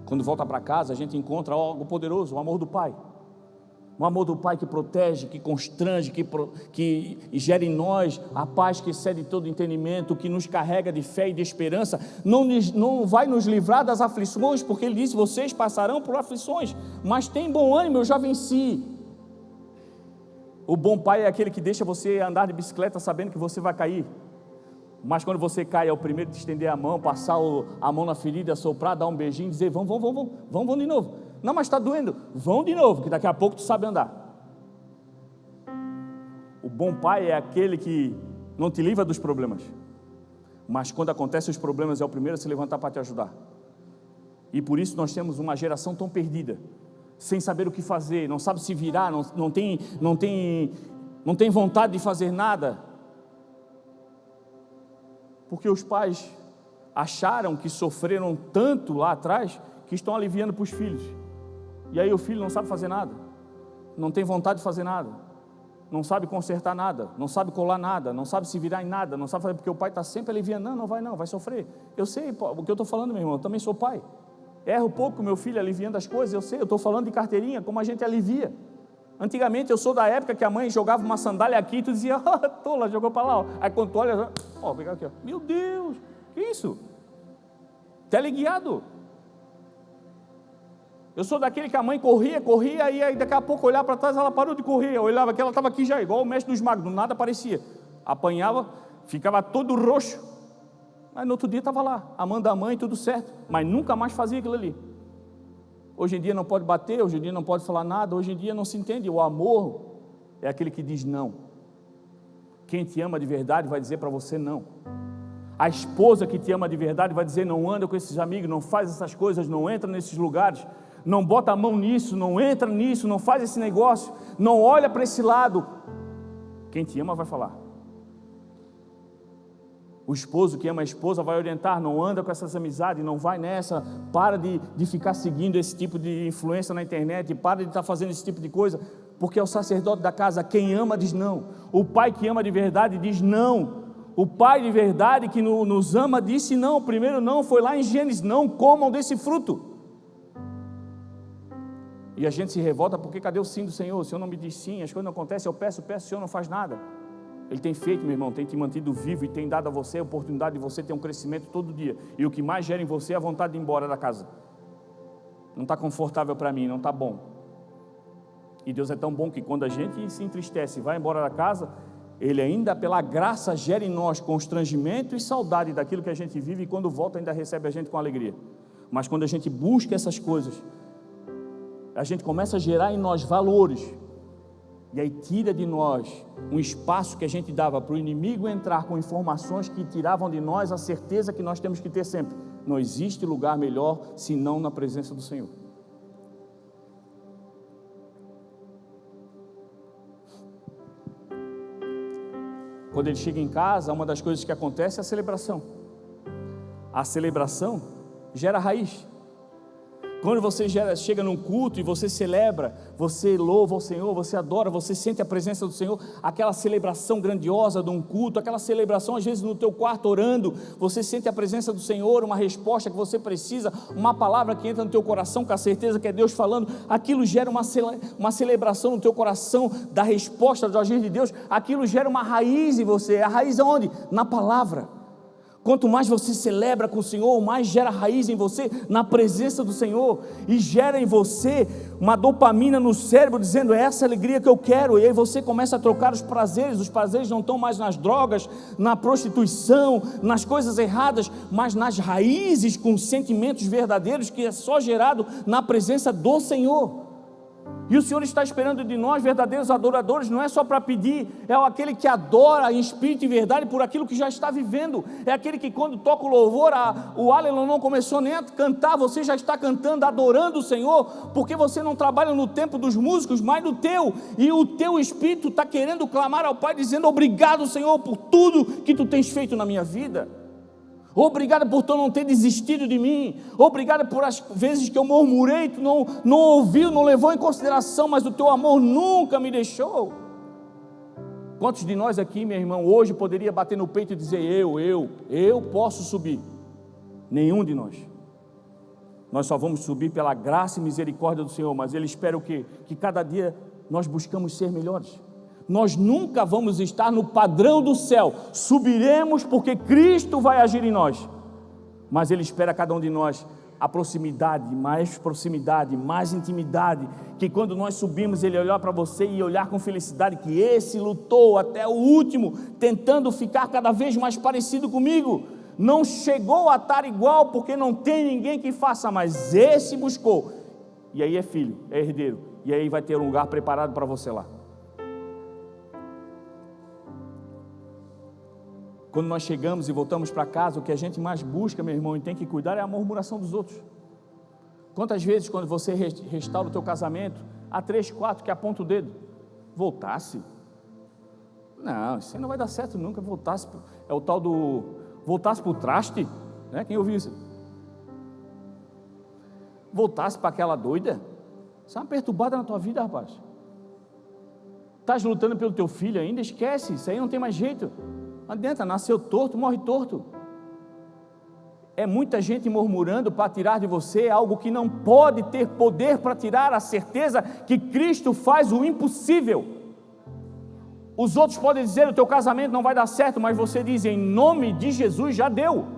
Quando volta para casa, a gente encontra algo poderoso, o amor do Pai. O amor do Pai que protege, que constrange, que gera em nós a paz que excede todo entendimento, que nos carrega de fé e de esperança. Não vai nos livrar das aflições, porque Ele disse: vocês passarão por aflições, mas tem bom ânimo, eu já venci. O bom pai é aquele que deixa você andar de bicicleta sabendo que você vai cair, mas quando você cai é o primeiro de estender a mão, passar a mão na ferida, soprar, dar um beijinho, dizer: vamos de novo. Não, mas está doendo, vão de novo, que daqui a pouco tu sabe andar. O bom pai é aquele que não te livra dos problemas, mas quando acontecem os problemas é o primeiro a se levantar para te ajudar. E por isso nós temos uma geração tão perdida, sem saber o que fazer, não sabe se virar, não tem vontade de fazer nada, porque os pais acharam que sofreram tanto lá atrás, que estão aliviando para os filhos. E aí o filho não sabe fazer nada, não tem vontade de fazer nada, não sabe consertar nada, não sabe colar nada, não sabe se virar em nada, não sabe fazer, porque o pai está sempre aliviando. Não vai sofrer. Eu sei o que eu estou falando, meu irmão, eu também sou pai. Erro pouco meu filho aliviando as coisas, eu sei, eu estou falando de carteirinha, como a gente alivia. Antigamente eu sou da época que a mãe jogava uma sandália aqui e tu dizia: tola, jogou para lá, ó. Aí quando tu olha, pegar aqui, ó. Meu Deus, que isso? Teleguiado. Eu sou daquele que a mãe corria, e aí daqui a pouco olhava para trás, ela parou de correr, eu olhava que ela estava aqui já, igual o mestre dos magos, nada aparecia, apanhava, ficava todo roxo, mas no outro dia estava lá, amando a mãe, tudo certo, mas nunca mais fazia aquilo ali. Hoje em dia não pode bater, hoje em dia não pode falar nada, hoje em dia não se entende. O amor é aquele que diz não. Quem te ama de verdade vai dizer para você não. A esposa que te ama de verdade vai dizer: não anda com esses amigos, não faz essas coisas, não entra nesses lugares, não bota a mão nisso, não entra nisso, não faz esse negócio, não olha para esse lado. Quem te ama vai falar. O esposo que ama a esposa vai orientar: não anda com essas amizades, não vai nessa, para de ficar seguindo esse tipo de influência na internet, para de estar fazendo esse tipo de coisa, porque é o sacerdote da casa. Quem ama diz não. O pai que ama de verdade diz não. O pai de verdade que nos ama disse não. O primeiro não foi lá em Gênesis: não comam desse fruto. E a gente se revolta porque cadê o sim do Senhor? O Senhor não me diz sim, as coisas não acontecem, eu peço, o Senhor não faz nada. Ele tem feito, meu irmão, tem te mantido vivo e tem dado a você a oportunidade de você ter um crescimento todo dia. E o que mais gera em você é a vontade de ir embora da casa. Não está confortável para mim, não está bom. E Deus é tão bom que quando a gente se entristece e vai embora da casa, Ele ainda, pela graça, gera em nós constrangimento e saudade daquilo que a gente vive, e quando volta ainda recebe a gente com alegria. Mas quando a gente busca essas coisas, a gente começa a gerar em nós valores, e aí tira de nós um espaço que a gente dava para o inimigo entrar com informações que tiravam de nós a certeza que nós temos que ter sempre: não existe lugar melhor senão na presença do Senhor. Quando ele chega em casa, uma das coisas que acontece é a celebração. A celebração gera raiz. Quando você chega num culto e você celebra, você louva o Senhor, você adora, você sente a presença do Senhor, aquela celebração grandiosa de um culto, aquela celebração às vezes no teu quarto orando, você sente a presença do Senhor, uma resposta que você precisa, uma palavra que entra no teu coração com a certeza que é Deus falando, aquilo gera uma celebração no teu coração da resposta do agir de Deus, aquilo gera uma raiz em você. A raiz aonde? Na palavra. Quanto mais você celebra com o Senhor, mais gera raiz em você, na presença do Senhor, e gera em você uma dopamina no cérebro, dizendo: é essa alegria que eu quero. E aí você começa a trocar os prazeres não estão mais nas drogas, na prostituição, nas coisas erradas, mas nas raízes com sentimentos verdadeiros, que é só gerado na presença do Senhor. E o Senhor está esperando de nós, verdadeiros adoradores, não é só para pedir, é aquele que adora em espírito e verdade por aquilo que já está vivendo, é aquele que quando toca o louvor, o aleluia não começou nem a cantar, você já está cantando, adorando o Senhor, porque você não trabalha no tempo dos músicos, mas no teu, e o teu espírito está querendo clamar ao Pai, dizendo: obrigado, Senhor, por tudo que tu tens feito na minha vida. Obrigado por tu não ter desistido de mim. Obrigado por as vezes que eu murmurei, tu não ouviu, não levou em consideração, mas o teu amor nunca me deixou. Quantos de nós aqui, meu irmão, hoje poderia bater no peito e dizer, eu posso subir? Nenhum de nós. Nós só vamos subir pela graça e misericórdia do Senhor, mas Ele espera o quê? Que cada dia nós buscamos ser melhores. Nós nunca vamos estar no padrão do céu, subiremos porque Cristo vai agir em nós, mas Ele espera cada um de nós a proximidade, mais intimidade, que quando nós subimos Ele olhar para você e olhar com felicidade, que esse lutou até o último, tentando ficar cada vez mais parecido comigo, não chegou a estar igual, porque não tem ninguém que faça, mas esse buscou, e aí é filho, é herdeiro, e aí vai ter um lugar preparado para você lá. Quando nós chegamos e voltamos para casa, o que a gente mais busca, meu irmão, e tem que cuidar é a murmuração dos outros. Quantas vezes quando você restaura o teu casamento, há 3, 4 que aponta o dedo, voltasse? Não, isso aí não vai dar certo nunca, voltasse, é o tal do, voltasse para o traste, né? Quem ouviu isso? Voltasse para aquela doida? Isso é uma perturbada na tua vida, rapaz. Estás lutando pelo teu filho ainda? Esquece, isso aí não tem mais jeito. Não adianta, nasceu torto, morre torto. É muita gente murmurando para tirar de você algo que não pode ter poder para tirar a certeza que Cristo faz o impossível. Os outros podem dizer, o teu casamento não vai dar certo, mas você diz, em nome de Jesus já deu.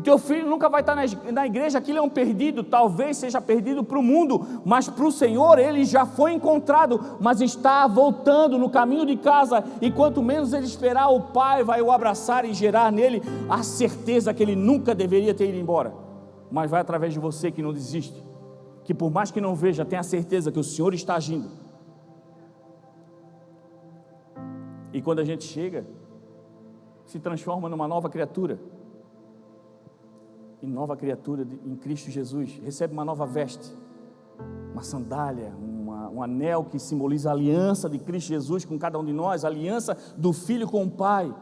Teu filho nunca vai estar na igreja, aquilo é um perdido, talvez seja perdido para o mundo, mas para o Senhor ele já foi encontrado, mas está voltando no caminho de casa, e quanto menos ele esperar, o Pai vai o abraçar e gerar nele a certeza que ele nunca deveria ter ido embora, mas vai através de você que não desiste, que por mais que não veja, tenha a certeza que o Senhor está agindo. E quando a gente chega, se transforma numa nova criatura, e nova criatura em Cristo Jesus, recebe uma nova veste, uma sandália, um anel que simboliza a aliança de Cristo Jesus com cada um de nós, a aliança do Filho com o Pai,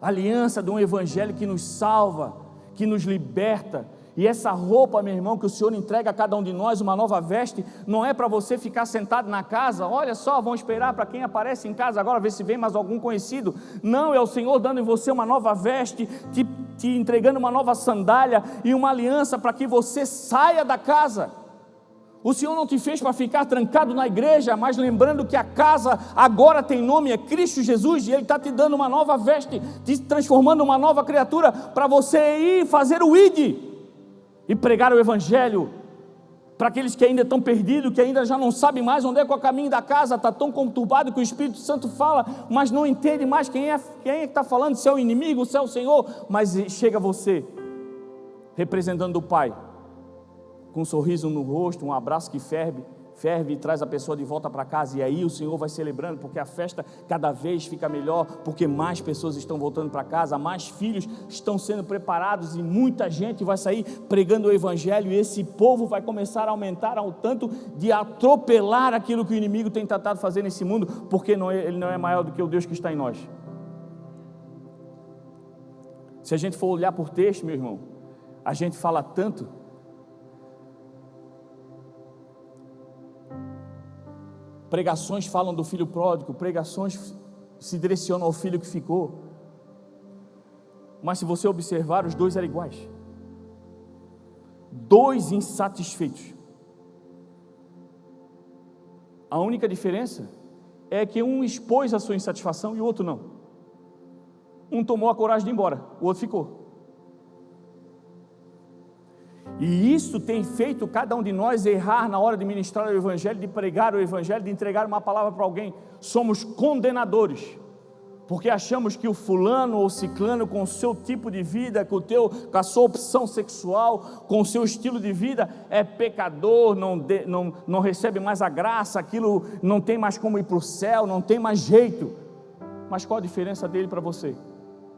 a aliança de um Evangelho que nos salva, que nos liberta. E essa roupa, meu irmão, que o Senhor entrega a cada um de nós, uma nova veste, não é para você ficar sentado na casa, olha só, vão esperar para quem aparece em casa agora, ver se vem mais algum conhecido. Não, é o Senhor dando em você uma nova veste, te entregando uma nova sandália e uma aliança para que você saia da casa. O Senhor não te fez para ficar trancado na igreja, mas lembrando que a casa agora tem nome, é Cristo Jesus, e Ele está te dando uma nova veste, te transformando uma nova criatura, para você ir fazer o ID, e pregar o Evangelho, para aqueles que ainda estão perdidos, que ainda já não sabem mais onde é que é o caminho da casa, está tão conturbado que o Espírito Santo fala, mas não entende mais quem é que está falando, se é o inimigo, se é o Senhor, mas chega você, representando o Pai, com um sorriso no rosto, um abraço que ferve e traz a pessoa de volta para casa, e aí o Senhor vai celebrando, porque a festa cada vez fica melhor, porque mais pessoas estão voltando para casa, mais filhos estão sendo preparados, e muita gente vai sair pregando o Evangelho, e esse povo vai começar a aumentar ao tanto de atropelar aquilo que o inimigo tem tentado fazer nesse mundo, porque ele não é maior do que o Deus que está em nós. Se a gente for olhar por texto, meu irmão, a gente fala tanto. Pregações falam do filho pródigo, pregações se direcionam ao filho que ficou, mas se você observar, os dois eram iguais, dois insatisfeitos. A única diferença é que um expôs a sua insatisfação e o outro não. Um tomou a coragem de ir embora, o outro ficou. E isso tem feito cada um de nós errar na hora de ministrar o Evangelho, de pregar o Evangelho, de entregar uma palavra para alguém. Somos condenadores, porque achamos que o fulano ou ciclano, com o seu tipo de vida, com a sua opção sexual, com o seu estilo de vida, é pecador, não recebe mais a graça, aquilo não tem mais como ir para o céu, não tem mais jeito. Mas qual a diferença dele para você?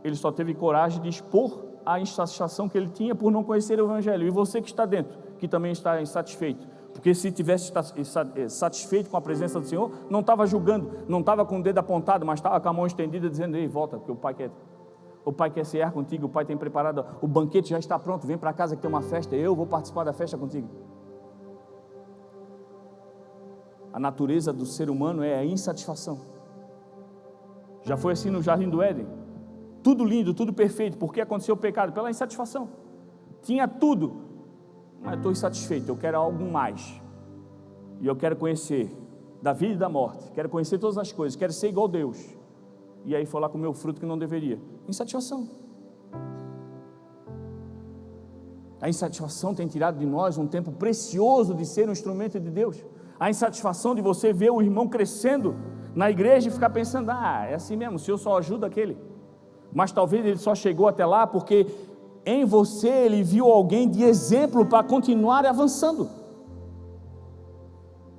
Ele só teve coragem de expor a insatisfação que ele tinha por não conhecer o Evangelho, e você que está dentro, que também está insatisfeito, porque se tivesse satisfeito com a presença do Senhor, não estava julgando, não estava com o dedo apontado, mas estava com a mão estendida, dizendo, ei, volta, porque o Pai quer. O pai quer cear contigo, o pai tem preparado, o banquete já está pronto, vem para casa que tem uma festa, eu vou participar da festa contigo. A natureza do ser humano é a insatisfação. Já foi assim no Jardim do Éden, tudo lindo, tudo perfeito. Por que aconteceu o pecado? Pela insatisfação. Tinha tudo, mas estou insatisfeito, eu quero algo mais, e eu quero conhecer da vida e da morte, quero conhecer todas as coisas, quero ser igual a Deus, e aí foi lá comer o fruto que não deveria. Insatisfação. A insatisfação tem tirado de nós um tempo precioso de ser um instrumento de Deus. A insatisfação de você ver o irmão crescendo na igreja e ficar pensando, é assim mesmo, o Senhor só ajuda aquele, mas talvez ele só chegou até lá porque em você ele viu alguém de exemplo para continuar avançando.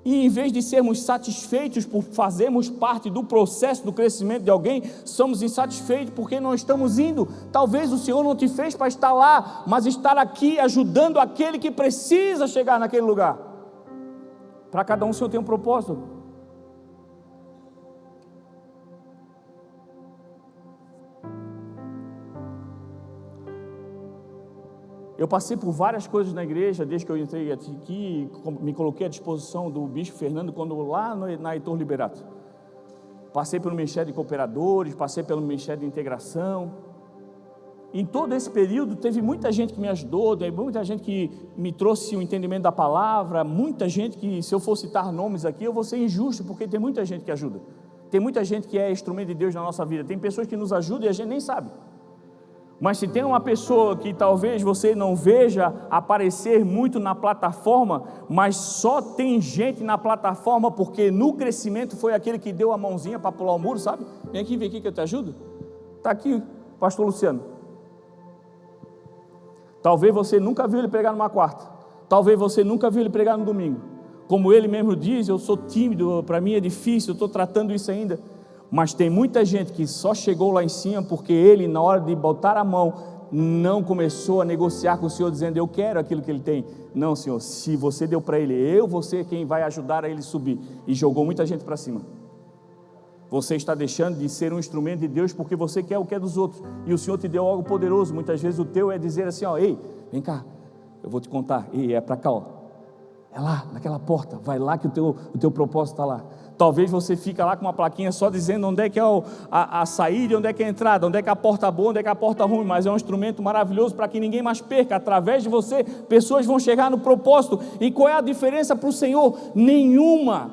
E em vez de sermos satisfeitos por fazermos parte do processo do crescimento de alguém, somos insatisfeitos porque não estamos indo. Talvez o Senhor não te fez para estar lá, mas estar aqui ajudando aquele que precisa chegar naquele lugar. Para cada um o Senhor tem um propósito. Eu passei por várias coisas na igreja, desde que eu entrei aqui, me coloquei à disposição do Bispo Fernando, quando lá na Heitor Liberato. Passei pelo Ministério de Cooperadores, passei pelo Ministério de Integração. Em todo esse período, teve muita gente que me ajudou, muita gente que me trouxe o entendimento da palavra, muita gente que, se eu for citar nomes aqui, eu vou ser injusto, porque tem muita gente que ajuda. Tem muita gente que é instrumento de Deus na nossa vida, tem pessoas que nos ajudam e a gente nem sabe. Mas se tem uma pessoa que talvez você não veja aparecer muito na plataforma, mas só tem gente na plataforma porque no crescimento foi aquele que deu a mãozinha para pular o muro, sabe? Vem aqui que eu te ajudo. Está aqui, pastor Luciano. Talvez você nunca viu ele pregar numa quarta, talvez você nunca viu ele pregar no domingo. Como ele mesmo diz, eu sou tímido, para mim é difícil, eu estou tratando isso ainda. Mas tem muita gente que só chegou lá em cima porque ele, na hora de botar a mão, não começou a negociar com o Senhor, dizendo, eu quero aquilo que ele tem. Não, Senhor, se você deu para ele, eu vou ser quem vai ajudar a ele subir. E jogou muita gente para cima. Você está deixando de ser um instrumento de Deus porque você quer o que é dos outros. E o Senhor te deu algo poderoso. Muitas vezes o teu é dizer assim, ei, vem cá, eu vou te contar. Ei, é para cá, é lá, naquela porta, vai lá que o teu propósito está lá. Talvez você fica lá com uma plaquinha só dizendo onde é que é a saída, onde é que é a entrada, onde é que é a porta boa, onde é que é a porta ruim, mas é um instrumento maravilhoso para que ninguém mais perca. Através de você, pessoas vão chegar no propósito. E qual é a diferença para o Senhor? Nenhuma.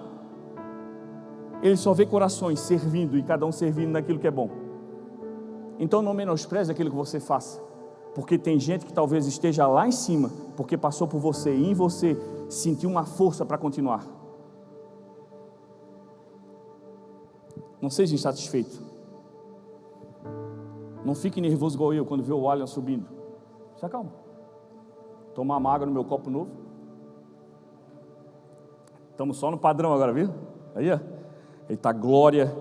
Ele só vê corações servindo, e cada um servindo naquilo que é bom. Então não menospreze aquilo que você faça, porque tem gente que talvez esteja lá em cima, porque passou por você, e em você sentiu uma força para continuar. Não seja insatisfeito. Não fique nervoso igual eu quando vê o William subindo. Se acalma. Tomar uma água no meu copo novo. Estamos só no padrão agora, viu? Aí, ó. Eita glória.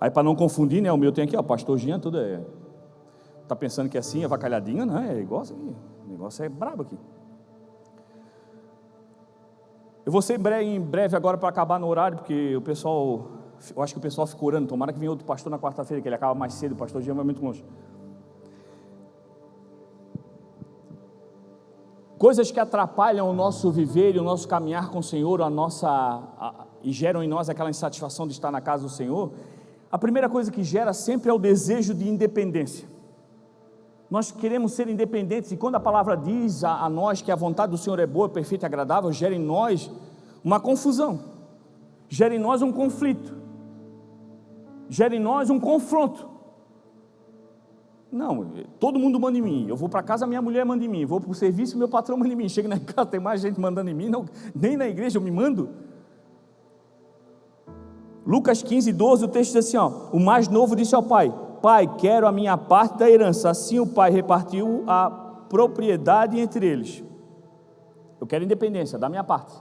Aí para não confundir, né? O meu tem aqui, ó, pastor Jean, tudo é. Tá pensando que é assim, avacalhadinho? Não, é igual assim. O negócio é brabo aqui. Eu vou ser em breve agora para acabar no horário, porque o pessoal, eu acho que o pessoal fica orando, tomara que venha outro pastor na quarta-feira, que ele acaba mais cedo, o pastor Jean vai muito longe. Coisas que atrapalham o nosso viver e o nosso caminhar com o Senhor, e geram em nós aquela insatisfação de estar na casa do Senhor. A primeira coisa que gera sempre é o desejo de independência. Nós queremos ser independentes, e quando a palavra diz a nós que a vontade do Senhor é boa, perfeita e agradável, gera em nós uma confusão, gera em nós um conflito, gera em nós um confronto. Não, todo mundo manda em mim, eu vou para casa, minha mulher manda em mim, vou para o serviço, meu patrão manda em mim, chega na casa, tem mais gente mandando em mim, não, nem na igreja eu me mando. Lucas 15:12, o texto diz assim, o mais novo disse ao pai, pai, quero a minha parte da herança. Assim o pai repartiu a propriedade entre eles. Eu quero independência, da minha parte.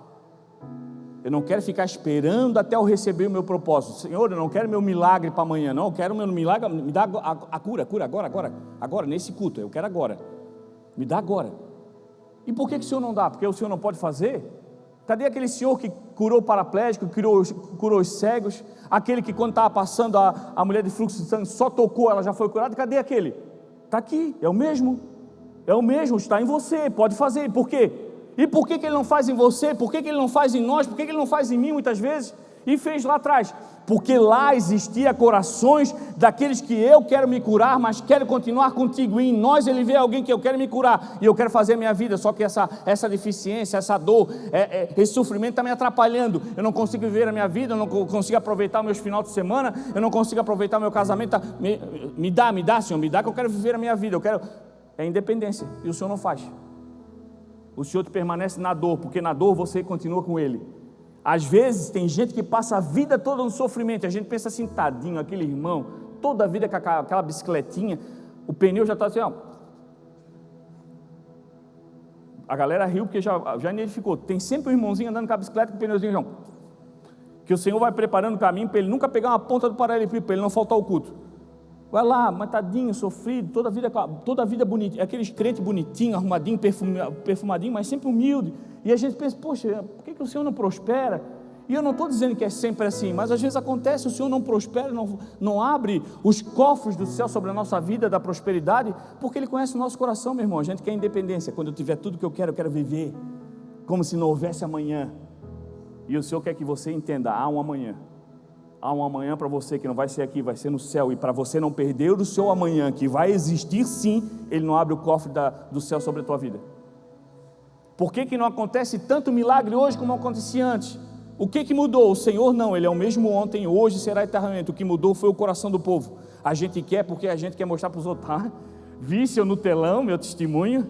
Eu não quero ficar esperando até eu receber o meu propósito. Senhor, eu não quero meu milagre para amanhã, não. Eu quero o meu milagre, me dá a cura agora, nesse culto, eu quero agora. Me dá agora. E por que o Senhor não dá? Porque o Senhor não pode fazer? Cadê aquele senhor que curou o paraplégico, curou os cegos, aquele que quando estava passando a mulher de fluxo de sangue só tocou, ela já foi curada? Cadê aquele? Está aqui, é o mesmo, está em você, pode fazer. Por quê? E por que Ele não faz em você? Por que Ele não faz em nós? Por que Ele não faz em mim muitas vezes? E fez lá atrás, porque lá existia corações daqueles que eu quero me curar, mas quero continuar contigo, e em nós Ele vê alguém que eu quero me curar, e eu quero fazer a minha vida, só que essa deficiência, essa dor, esse sofrimento está me atrapalhando, eu não consigo viver a minha vida, eu não consigo aproveitar meus finais de semana, eu não consigo aproveitar meu casamento, me dá Senhor, me dá que eu quero viver a minha vida, é independência, e o Senhor não faz. O Senhor te permanece na dor, porque na dor você continua com Ele. Às vezes tem gente que passa a vida toda no sofrimento, e a gente pensa assim, tadinho, aquele irmão, toda a vida com aquela bicicletinha, o pneu já está assim, ó. A galera riu porque já identificou, tem sempre um irmãozinho andando com a bicicleta com o pneuzinho, João, que o Senhor vai preparando o caminho para ele nunca pegar uma ponta do paralelepípedo, para ele não faltar o culto. Vai lá, mas tadinho, sofrido, toda a vida bonitinho, aqueles crentes bonitinhos, arrumadinho, perfumadinho, mas sempre humilde, e a gente pensa, poxa, por que o Senhor não prospera? E eu não estou dizendo que é sempre assim, mas às vezes acontece, o Senhor não prospera, não abre os cofres do céu sobre a nossa vida, da prosperidade, porque Ele conhece o nosso coração, meu irmão. A gente quer independência. Quando eu tiver tudo que eu quero viver como se não houvesse amanhã, e o Senhor quer que você entenda, há um amanhã para você, que não vai ser aqui, vai ser no céu, e para você não perder o seu amanhã, que vai existir sim, Ele não abre o cofre do céu sobre a tua vida. Por que não acontece tanto milagre hoje como acontecia antes? O que mudou? O Senhor não, Ele é o mesmo ontem, hoje e será eternamente. O que mudou foi o coração do povo. A gente quer porque a gente quer mostrar para os outros, visse eu no telão, meu testemunho,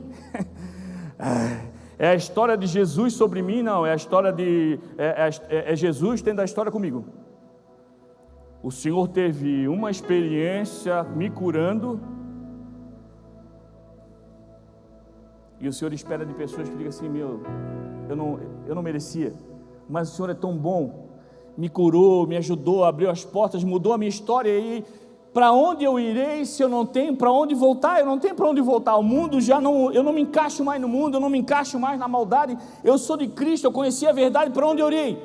é a história de Jesus sobre mim, não, é a história é Jesus tendo a história comigo. O Senhor teve uma experiência me curando, e o Senhor espera de pessoas que digam assim, eu não merecia, mas o Senhor é tão bom, me curou, me ajudou, abriu as portas, mudou a minha história, e para onde eu irei se eu não tenho para onde voltar? Eu não tenho para onde voltar, o mundo eu não me encaixo mais no mundo, eu não me encaixo mais na maldade, eu sou de Cristo, eu conheci a verdade, para onde eu irei?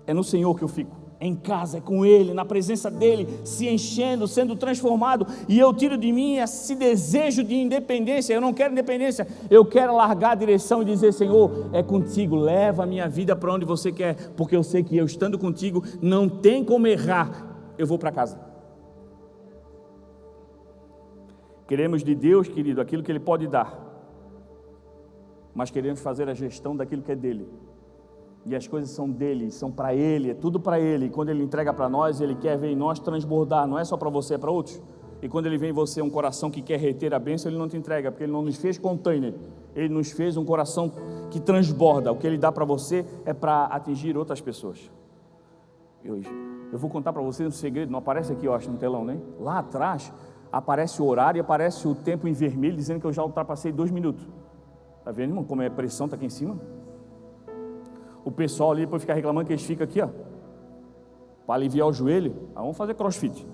É no Senhor que eu fico. Em casa, é com Ele, na presença dEle, se enchendo, sendo transformado, e eu tiro de mim esse desejo de independência. Eu não quero independência, eu quero largar a direção e dizer, Senhor, é contigo, leva a minha vida para onde você quer, porque eu sei que eu estando contigo, não tem como errar, eu vou para casa. Queremos de Deus, querido, aquilo que Ele pode dar, mas queremos fazer a gestão daquilo que é dEle. E as coisas são dele, são para ele, é tudo para ele. E quando ele entrega para nós, ele quer ver em nós transbordar, não é só para você, é para outros. E quando ele vê em você um coração que quer reter a bênção, ele não te entrega, porque ele não nos fez container, ele nos fez um coração que transborda. O que ele dá para você é para atingir outras pessoas. Eu vou contar para vocês um segredo, não aparece aqui, eu acho, no telão, né? Lá atrás aparece o horário e aparece o tempo em vermelho, dizendo que eu já ultrapassei 2 minutos. Está vendo, irmão, como a pressão está aqui em cima? O pessoal ali depois fica reclamando que eles ficam aqui, ó, para aliviar o joelho. Vamos fazer crossfit.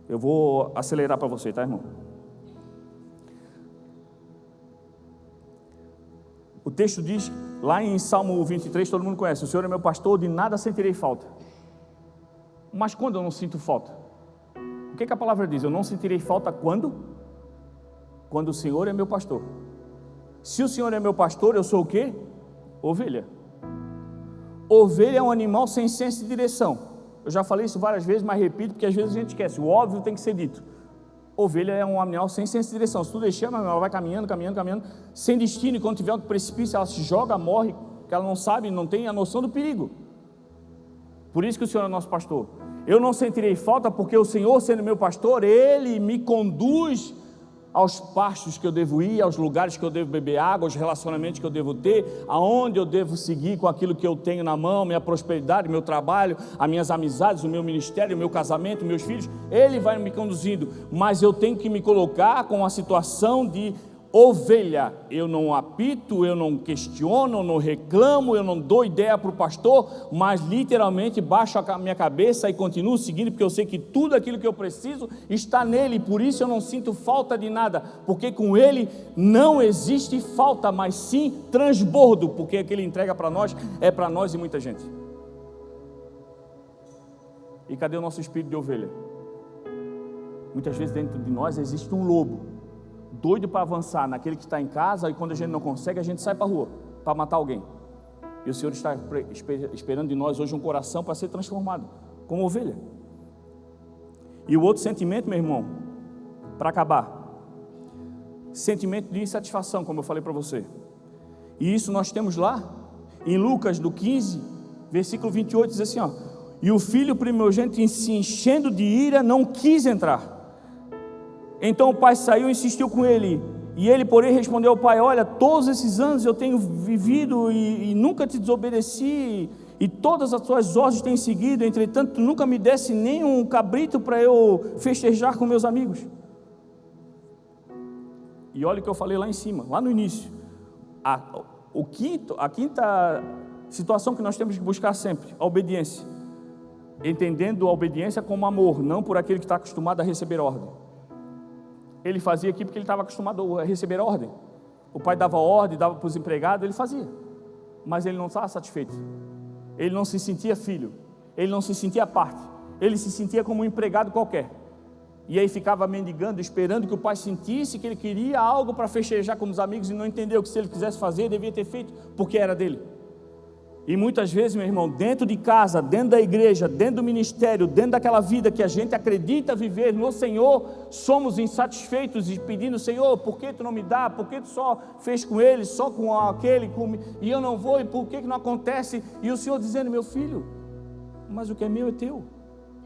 Eu vou acelerar para você, tá, irmão? O texto diz, lá em Salmo 23, todo mundo conhece, o Senhor é meu pastor, de nada sentirei falta. Mas quando eu não sinto falta? O que a palavra diz? Eu não sentirei falta quando? Quando o Senhor é meu pastor. Se o Senhor é meu pastor, eu sou o quê? Ovelha. Ovelha é um animal sem senso de direção. Eu já falei isso várias vezes, mas repito, porque às vezes a gente esquece. O óbvio tem que ser dito. Ovelha é um animal sem senso de direção. Se tu deixar, ela vai caminhando, sem destino, e quando tiver um precipício, ela se joga, morre, porque ela não sabe, não tem a noção do perigo. Por isso que o Senhor é nosso pastor. Eu não sentirei falta, porque o Senhor, sendo meu pastor, Ele me conduz aos pastos que eu devo ir, aos lugares que eu devo beber água, aos relacionamentos que eu devo ter, aonde eu devo seguir com aquilo que eu tenho na mão, minha prosperidade, meu trabalho, as minhas amizades, o meu ministério, o meu casamento, meus filhos. Ele vai me conduzindo, mas eu tenho que me colocar com a situação de ovelha. Eu não apito, eu não questiono, eu não reclamo, eu não dou ideia para o pastor, mas literalmente baixo a minha cabeça e continuo seguindo, porque eu sei que tudo aquilo que eu preciso está nele, por isso eu não sinto falta de nada, porque com ele não existe falta, mas sim transbordo, porque o que ele entrega para nós é para nós e muita gente. E cadê o nosso espírito de ovelha? Muitas vezes dentro de nós existe um lobo, doido para avançar naquele que está em casa, e quando a gente não consegue, a gente sai para a rua, para matar alguém. E o Senhor está esperando de nós hoje um coração para ser transformado, como ovelha. E o outro sentimento, meu irmão, para acabar, sentimento de insatisfação, como eu falei para você. E isso nós temos lá, em Lucas, do 15, versículo 28, diz assim, ó: e o filho primogênito, se enchendo de ira, não quis entrar. Então o pai saiu e insistiu com ele. E ele, porém, respondeu ao pai: olha, todos esses anos eu tenho vivido e nunca te desobedeci, e todas as tuas ordens tenho seguido, entretanto tu nunca me desse nem um cabrito para eu festejar com meus amigos. E olha o que eu falei lá em cima, lá no início. A quinta situação que nós temos que buscar sempre: a obediência. Entendendo a obediência como amor, não por aquele que está acostumado a receber ordem. Ele fazia aqui porque ele estava acostumado a receber ordem. O pai dava ordem, dava para os empregados, ele fazia. Mas ele não estava satisfeito. Ele não se sentia filho. Ele não se sentia parte. Ele se sentia como um empregado qualquer. E aí ficava mendigando, esperando que o pai sentisse que ele queria algo para festejar com os amigos, e não entendeu que se ele quisesse fazer, devia ter feito, porque era dele. E muitas vezes, meu irmão, dentro de casa, dentro da igreja, dentro do ministério, dentro daquela vida que a gente acredita viver no Senhor, somos insatisfeitos e pedindo: Senhor, por que tu não me dá? Por que tu só fez com ele, só com aquele, e eu não vou, e por que não acontece? E o Senhor dizendo: meu filho, mas o que é meu é teu,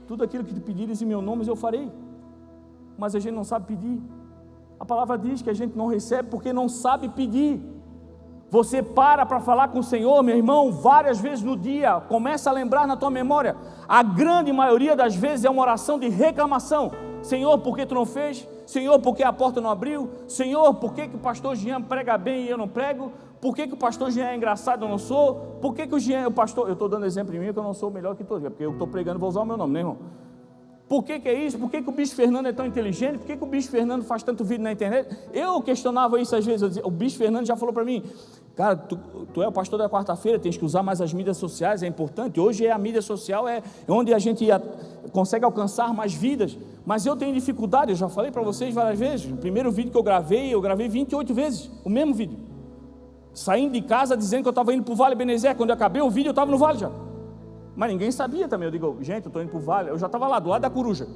tudo aquilo que te pedires em meu nome eu farei. Mas a gente não sabe pedir. A palavra diz que a gente não recebe porque não sabe pedir. Você para falar com o Senhor, meu irmão, várias vezes no dia, começa a lembrar na tua memória. A grande maioria das vezes é uma oração de reclamação: Senhor, por que tu não fez? Senhor, por que a porta não abriu? Senhor, por que o pastor Jean prega bem e eu não prego? Por que o pastor Jean é engraçado e eu não sou? Por que o pastor... Eu estou dando exemplo em mim, que eu não sou melhor que todos, porque eu estou pregando, vou usar o meu nome, né, irmão? Por que é isso? Por que o Bispo Fernando é tão inteligente? Por que o Bispo Fernando faz tanto vídeo na internet? Eu questionava isso às vezes. Eu dizia, o Bispo Fernando já falou para mim: cara, tu é o pastor da quarta-feira, tens que usar mais as mídias sociais, é importante. Hoje a mídia social é onde a gente consegue alcançar mais vidas. Mas eu tenho dificuldade, eu já falei para vocês várias vezes. O primeiro vídeo que eu gravei 28 vezes, o mesmo vídeo. Saindo de casa dizendo que eu estava indo para o Vale Benezé. Quando eu acabei o vídeo, eu estava no Vale já. Mas ninguém sabia também. Eu digo: gente, eu estou indo para o Vale. Eu já estava lá, do lado da Coruja.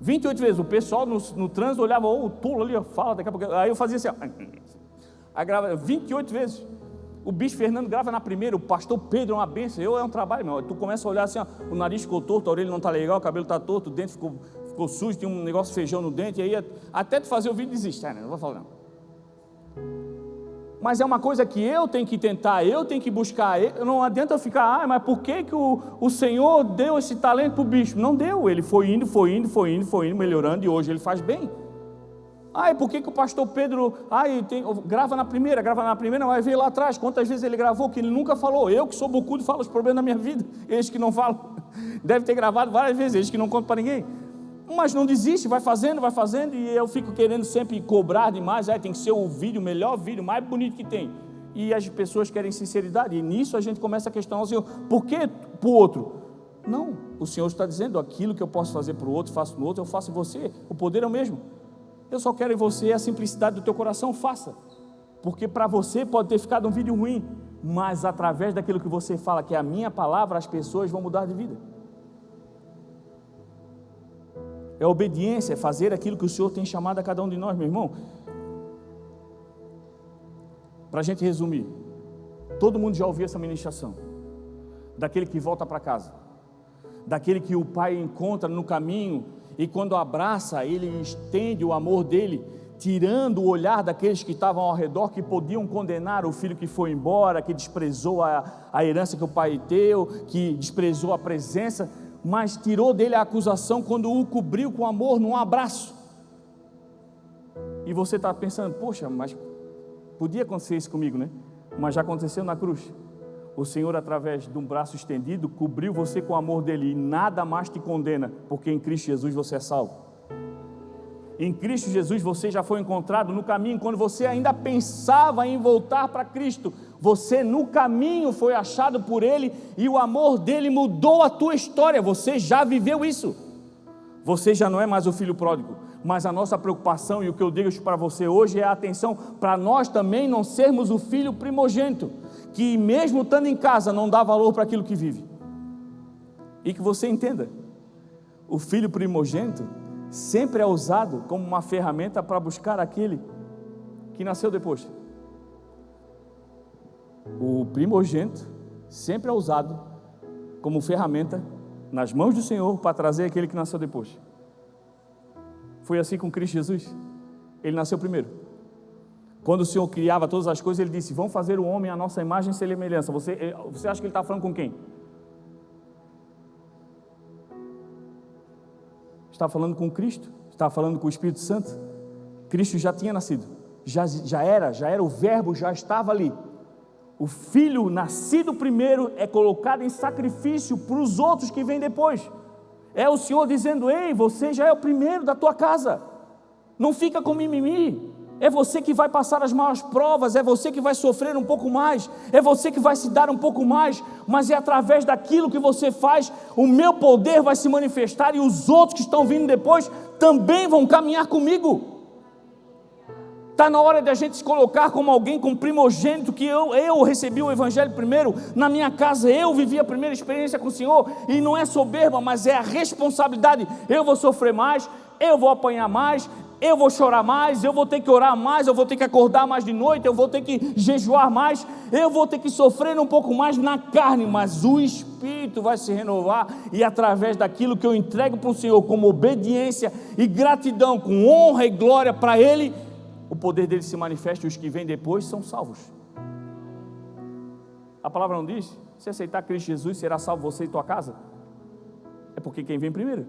28 vezes. O pessoal no trânsito olhava: o tolo ali, fala daqui a pouco. Aí eu fazia assim, ó. Aí grava 28 vezes. O Bispo Fernando grava na primeira. O pastor Pedro é uma bênção. É um trabalho, meu. Tu começa a olhar assim, ó, o nariz ficou torto, a orelha não está legal, o cabelo está torto, o dente ficou sujo, tem um negócio de feijão no dente. E aí até tu fazer o vídeo desiste. Não vou falar não. Mas é uma coisa que eu tenho que tentar, eu tenho que buscar. Não adianta eu ficar: mas por que o Senhor deu esse talento para o bispo? Não deu, ele foi indo, melhorando, e hoje ele faz bem. E por que o pastor Pedro, grava na primeira, vai ver lá atrás, quantas vezes ele gravou, que ele nunca falou. Eu que sou bocudo falo os problemas da minha vida, eles que não falam, deve ter gravado várias vezes, eles que não contam para ninguém. Mas não desiste, vai fazendo, e eu fico querendo sempre cobrar demais. Tem que ser o vídeo, o melhor vídeo, mais bonito que tem. E as pessoas querem sinceridade, e nisso a gente começa a questionar o Senhor: por que para o outro? Não, o Senhor está dizendo: aquilo que eu posso fazer para o outro, faço no outro, eu faço em você, o poder é o mesmo. Eu só quero em você a simplicidade do teu coração, faça. Porque para você pode ter ficado um vídeo ruim, mas através daquilo que você fala, que é a minha palavra, as pessoas vão mudar de vida. É obediência, é fazer aquilo que o Senhor tem chamado a cada um de nós, meu irmão. Para a gente resumir, todo mundo já ouviu essa ministração, daquele que volta para casa, daquele que o pai encontra no caminho, e quando abraça, ele estende o amor dele, tirando o olhar daqueles que estavam ao redor, que podiam condenar o filho que foi embora, que desprezou a herança que o pai deu, que desprezou a presença, mas tirou dele a acusação quando o cobriu com amor num abraço. E você está pensando: poxa, mas podia acontecer isso comigo, né? Mas já aconteceu na cruz. O Senhor, através de um braço estendido, cobriu você com o amor dele, e nada mais te condena, porque em Cristo Jesus você é salvo. Em Cristo Jesus você já foi encontrado no caminho. Quando você ainda pensava em voltar para Cristo, você no caminho foi achado por Ele, e o amor dele mudou a tua história. Você já viveu isso. Você já não é mais o filho pródigo, mas a nossa preocupação, e o que eu digo para você hoje é a atenção para nós também não sermos o filho primogênito, que mesmo estando em casa não dá valor para aquilo que vive. E que você entenda, o filho primogênito sempre é usado como uma ferramenta para buscar aquele que nasceu depois. O primogênito sempre é usado como ferramenta nas mãos do Senhor para trazer aquele que nasceu depois. Foi assim com Cristo Jesus. Ele nasceu primeiro. Quando o Senhor criava todas as coisas, Ele disse: vamos fazer o homem à nossa imagem e semelhança. Você acha que Ele está falando com quem? Está falando com Cristo? Está falando com o Espírito Santo? Cristo já tinha nascido, já era o verbo, já estava ali. O filho nascido primeiro é colocado em sacrifício para os outros que vêm depois. É o Senhor dizendo: ei, você já é o primeiro da tua casa, não fica com mimimi. É você que vai passar as maiores provas, é você que vai sofrer um pouco mais, é você que vai se dar um pouco mais, mas é através daquilo que você faz, o meu poder vai se manifestar, e os outros que estão vindo depois também vão caminhar comigo. Está na hora de a gente se colocar como alguém, como primogênito, que eu recebi o Evangelho primeiro, na minha casa eu vivi a primeira experiência com o Senhor, e não é soberba, mas é a responsabilidade. Eu vou sofrer mais, eu vou apanhar mais, eu vou chorar mais, eu vou ter que orar mais, eu vou ter que acordar mais de noite, eu vou ter que jejuar mais, eu vou ter que sofrer um pouco mais na carne, mas o Espírito vai se renovar, e através daquilo que eu entrego para o Senhor, como obediência e gratidão, com honra e glória para Ele, o poder dele se manifesta, e os que vêm depois são salvos. A palavra não diz: se aceitar Cristo Jesus, será salvo você e tua casa? É porque quem vem primeiro,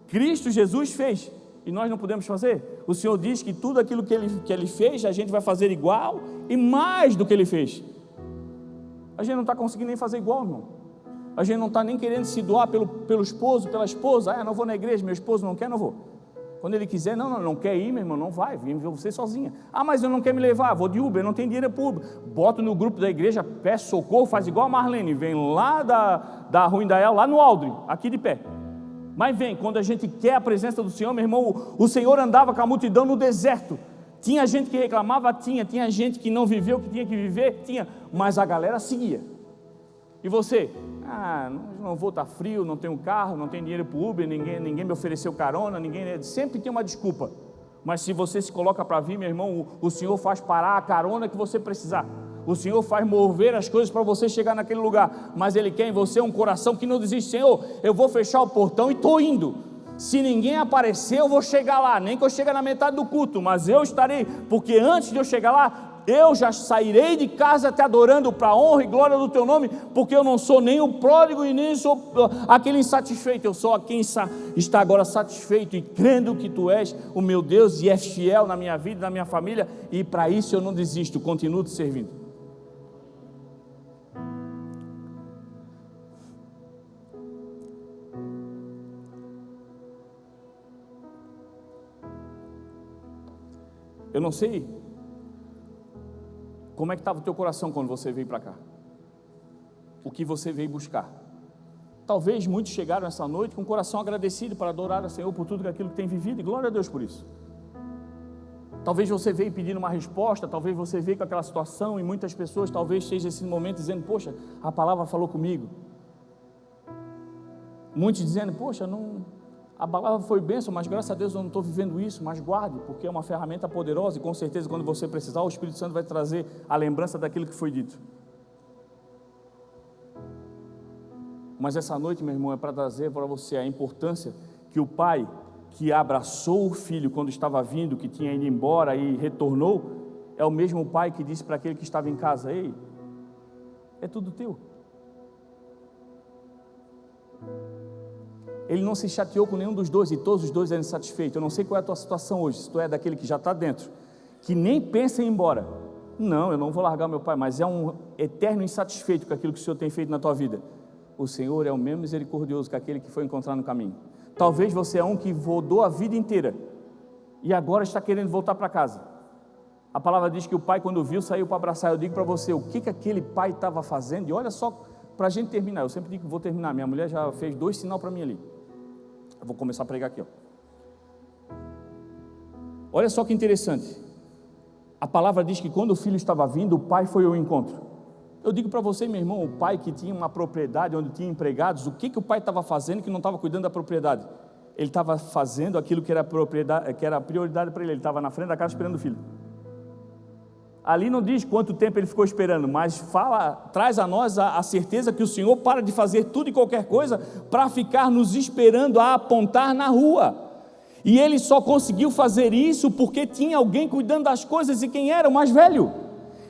Cristo Jesus fez, e nós não podemos fazer. O Senhor diz que tudo aquilo que ele fez, a gente vai fazer igual e mais do que Ele fez. A gente não está conseguindo nem fazer igual, irmão. A gente não está nem querendo se doar pelo esposo, pela esposa. Não vou na igreja, meu esposo não quer, não vou. Quando ele quiser, não quer ir, meu irmão, não vai, vem ver você sozinha. Mas eu não quero me levar, vou de Uber, não tenho dinheiro para Uber. Boto no grupo da igreja, peço socorro, faz igual a Marlene, vem lá da Rua Indaial, lá no Aldrin, aqui de pé. Mas vem, quando a gente quer a presença do Senhor, meu irmão, o Senhor andava com a multidão no deserto. Tinha gente que reclamava, tinha gente que não viveu o que tinha que viver, mas a galera seguia. E você? Não vou, estar frio, não tenho carro, não tenho dinheiro para o Uber, ninguém me ofereceu carona, sempre tem uma desculpa. Mas se você se coloca para vir, meu irmão, o Senhor faz parar a carona que você precisar. O Senhor faz mover as coisas para você chegar naquele lugar. Mas Ele quer em você um coração que não desiste. Senhor, eu vou fechar o portão e estou indo. Se ninguém aparecer, eu vou chegar lá, nem que eu chegue na metade do culto, mas eu estarei, porque antes de eu chegar lá, eu já sairei de casa te adorando para a honra e glória do teu nome, porque eu não sou nem o pródigo e nem sou aquele insatisfeito, eu sou quem está agora satisfeito e crendo que tu és o meu Deus e és fiel na minha vida, na minha família, e para isso eu não desisto, continuo te servindo. Eu não sei como é que estava o teu coração quando você veio para cá, o que você veio buscar. Talvez muitos chegaram essa noite com o coração agradecido para adorar ao Senhor por tudo aquilo que tem vivido, e glória a Deus por isso. Talvez você veio pedindo uma resposta, talvez você veio com aquela situação, e muitas pessoas talvez estejam nesse momento dizendo: poxa, a palavra falou comigo. Muitos dizendo: poxa, a palavra foi bênção, mas graças a Deus eu não estou vivendo isso. Mas guarde, porque é uma ferramenta poderosa, e com certeza quando você precisar, o Espírito Santo vai trazer a lembrança daquilo que foi dito. Mas essa noite, meu irmão, é para trazer para você a importância que o pai que abraçou o filho quando estava vindo, que tinha ido embora e retornou, é o mesmo pai que disse para aquele que estava em casa: ei, é tudo teu. Ele não se chateou com nenhum dos dois, e todos os dois eram insatisfeitos. Eu não sei qual é a tua situação hoje, se tu é daquele que já está dentro, que nem pensa em ir embora. Não, eu não vou largar meu pai, mas é um eterno insatisfeito com aquilo que o Senhor tem feito na tua vida. O Senhor é o mesmo misericordioso que aquele que foi encontrar no caminho. Talvez você é um que rodou a vida inteira e agora está querendo voltar para casa. A palavra diz que o pai, quando viu, saiu para abraçar. Eu digo para você, o que aquele pai estava fazendo? E olha só, para a gente terminar, eu sempre digo que vou terminar. Minha mulher já fez 2 sinais para mim ali. Eu vou começar a pregar aqui, ó. Olha só que interessante, a palavra diz que quando o filho estava vindo, o pai foi ao encontro. Eu digo para você, meu irmão, o pai que tinha uma propriedade onde tinha empregados, o que o pai estava fazendo que não estava cuidando da propriedade? Ele estava fazendo aquilo que era prioridade para ele estava na frente da casa esperando o filho. Ali não diz quanto tempo ele ficou esperando, mas traz a nós a certeza que o Senhor para de fazer tudo e qualquer coisa para ficar nos esperando a apontar na rua. E ele só conseguiu fazer isso porque tinha alguém cuidando das coisas. E quem era? O mais velho.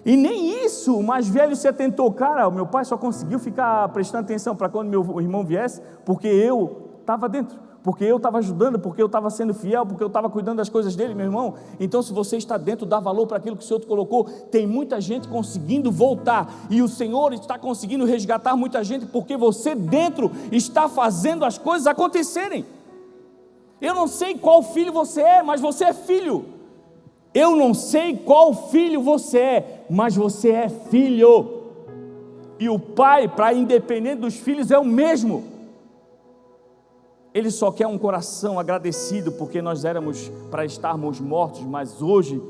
E nem isso o mais velho se atentou. Cara, o meu pai só conseguiu ficar prestando atenção para quando meu irmão viesse, porque eu estava dentro, porque eu estava ajudando, porque eu estava sendo fiel, porque eu estava cuidando das coisas dele, meu irmão. Então, se você está dentro, dá valor para aquilo que o Senhor te colocou. Tem muita gente conseguindo voltar, e o Senhor está conseguindo resgatar muita gente, porque você dentro está fazendo as coisas acontecerem. Eu não sei qual filho você é, mas você é filho. Eu não sei qual filho você é, mas você é filho. E o pai, para independente dos filhos, é o mesmo. Ele só quer um coração agradecido, porque nós éramos para estarmos mortos, mas hoje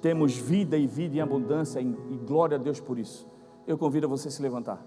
temos vida e vida em abundância, e glória a Deus por isso. Eu convido a você a se levantar.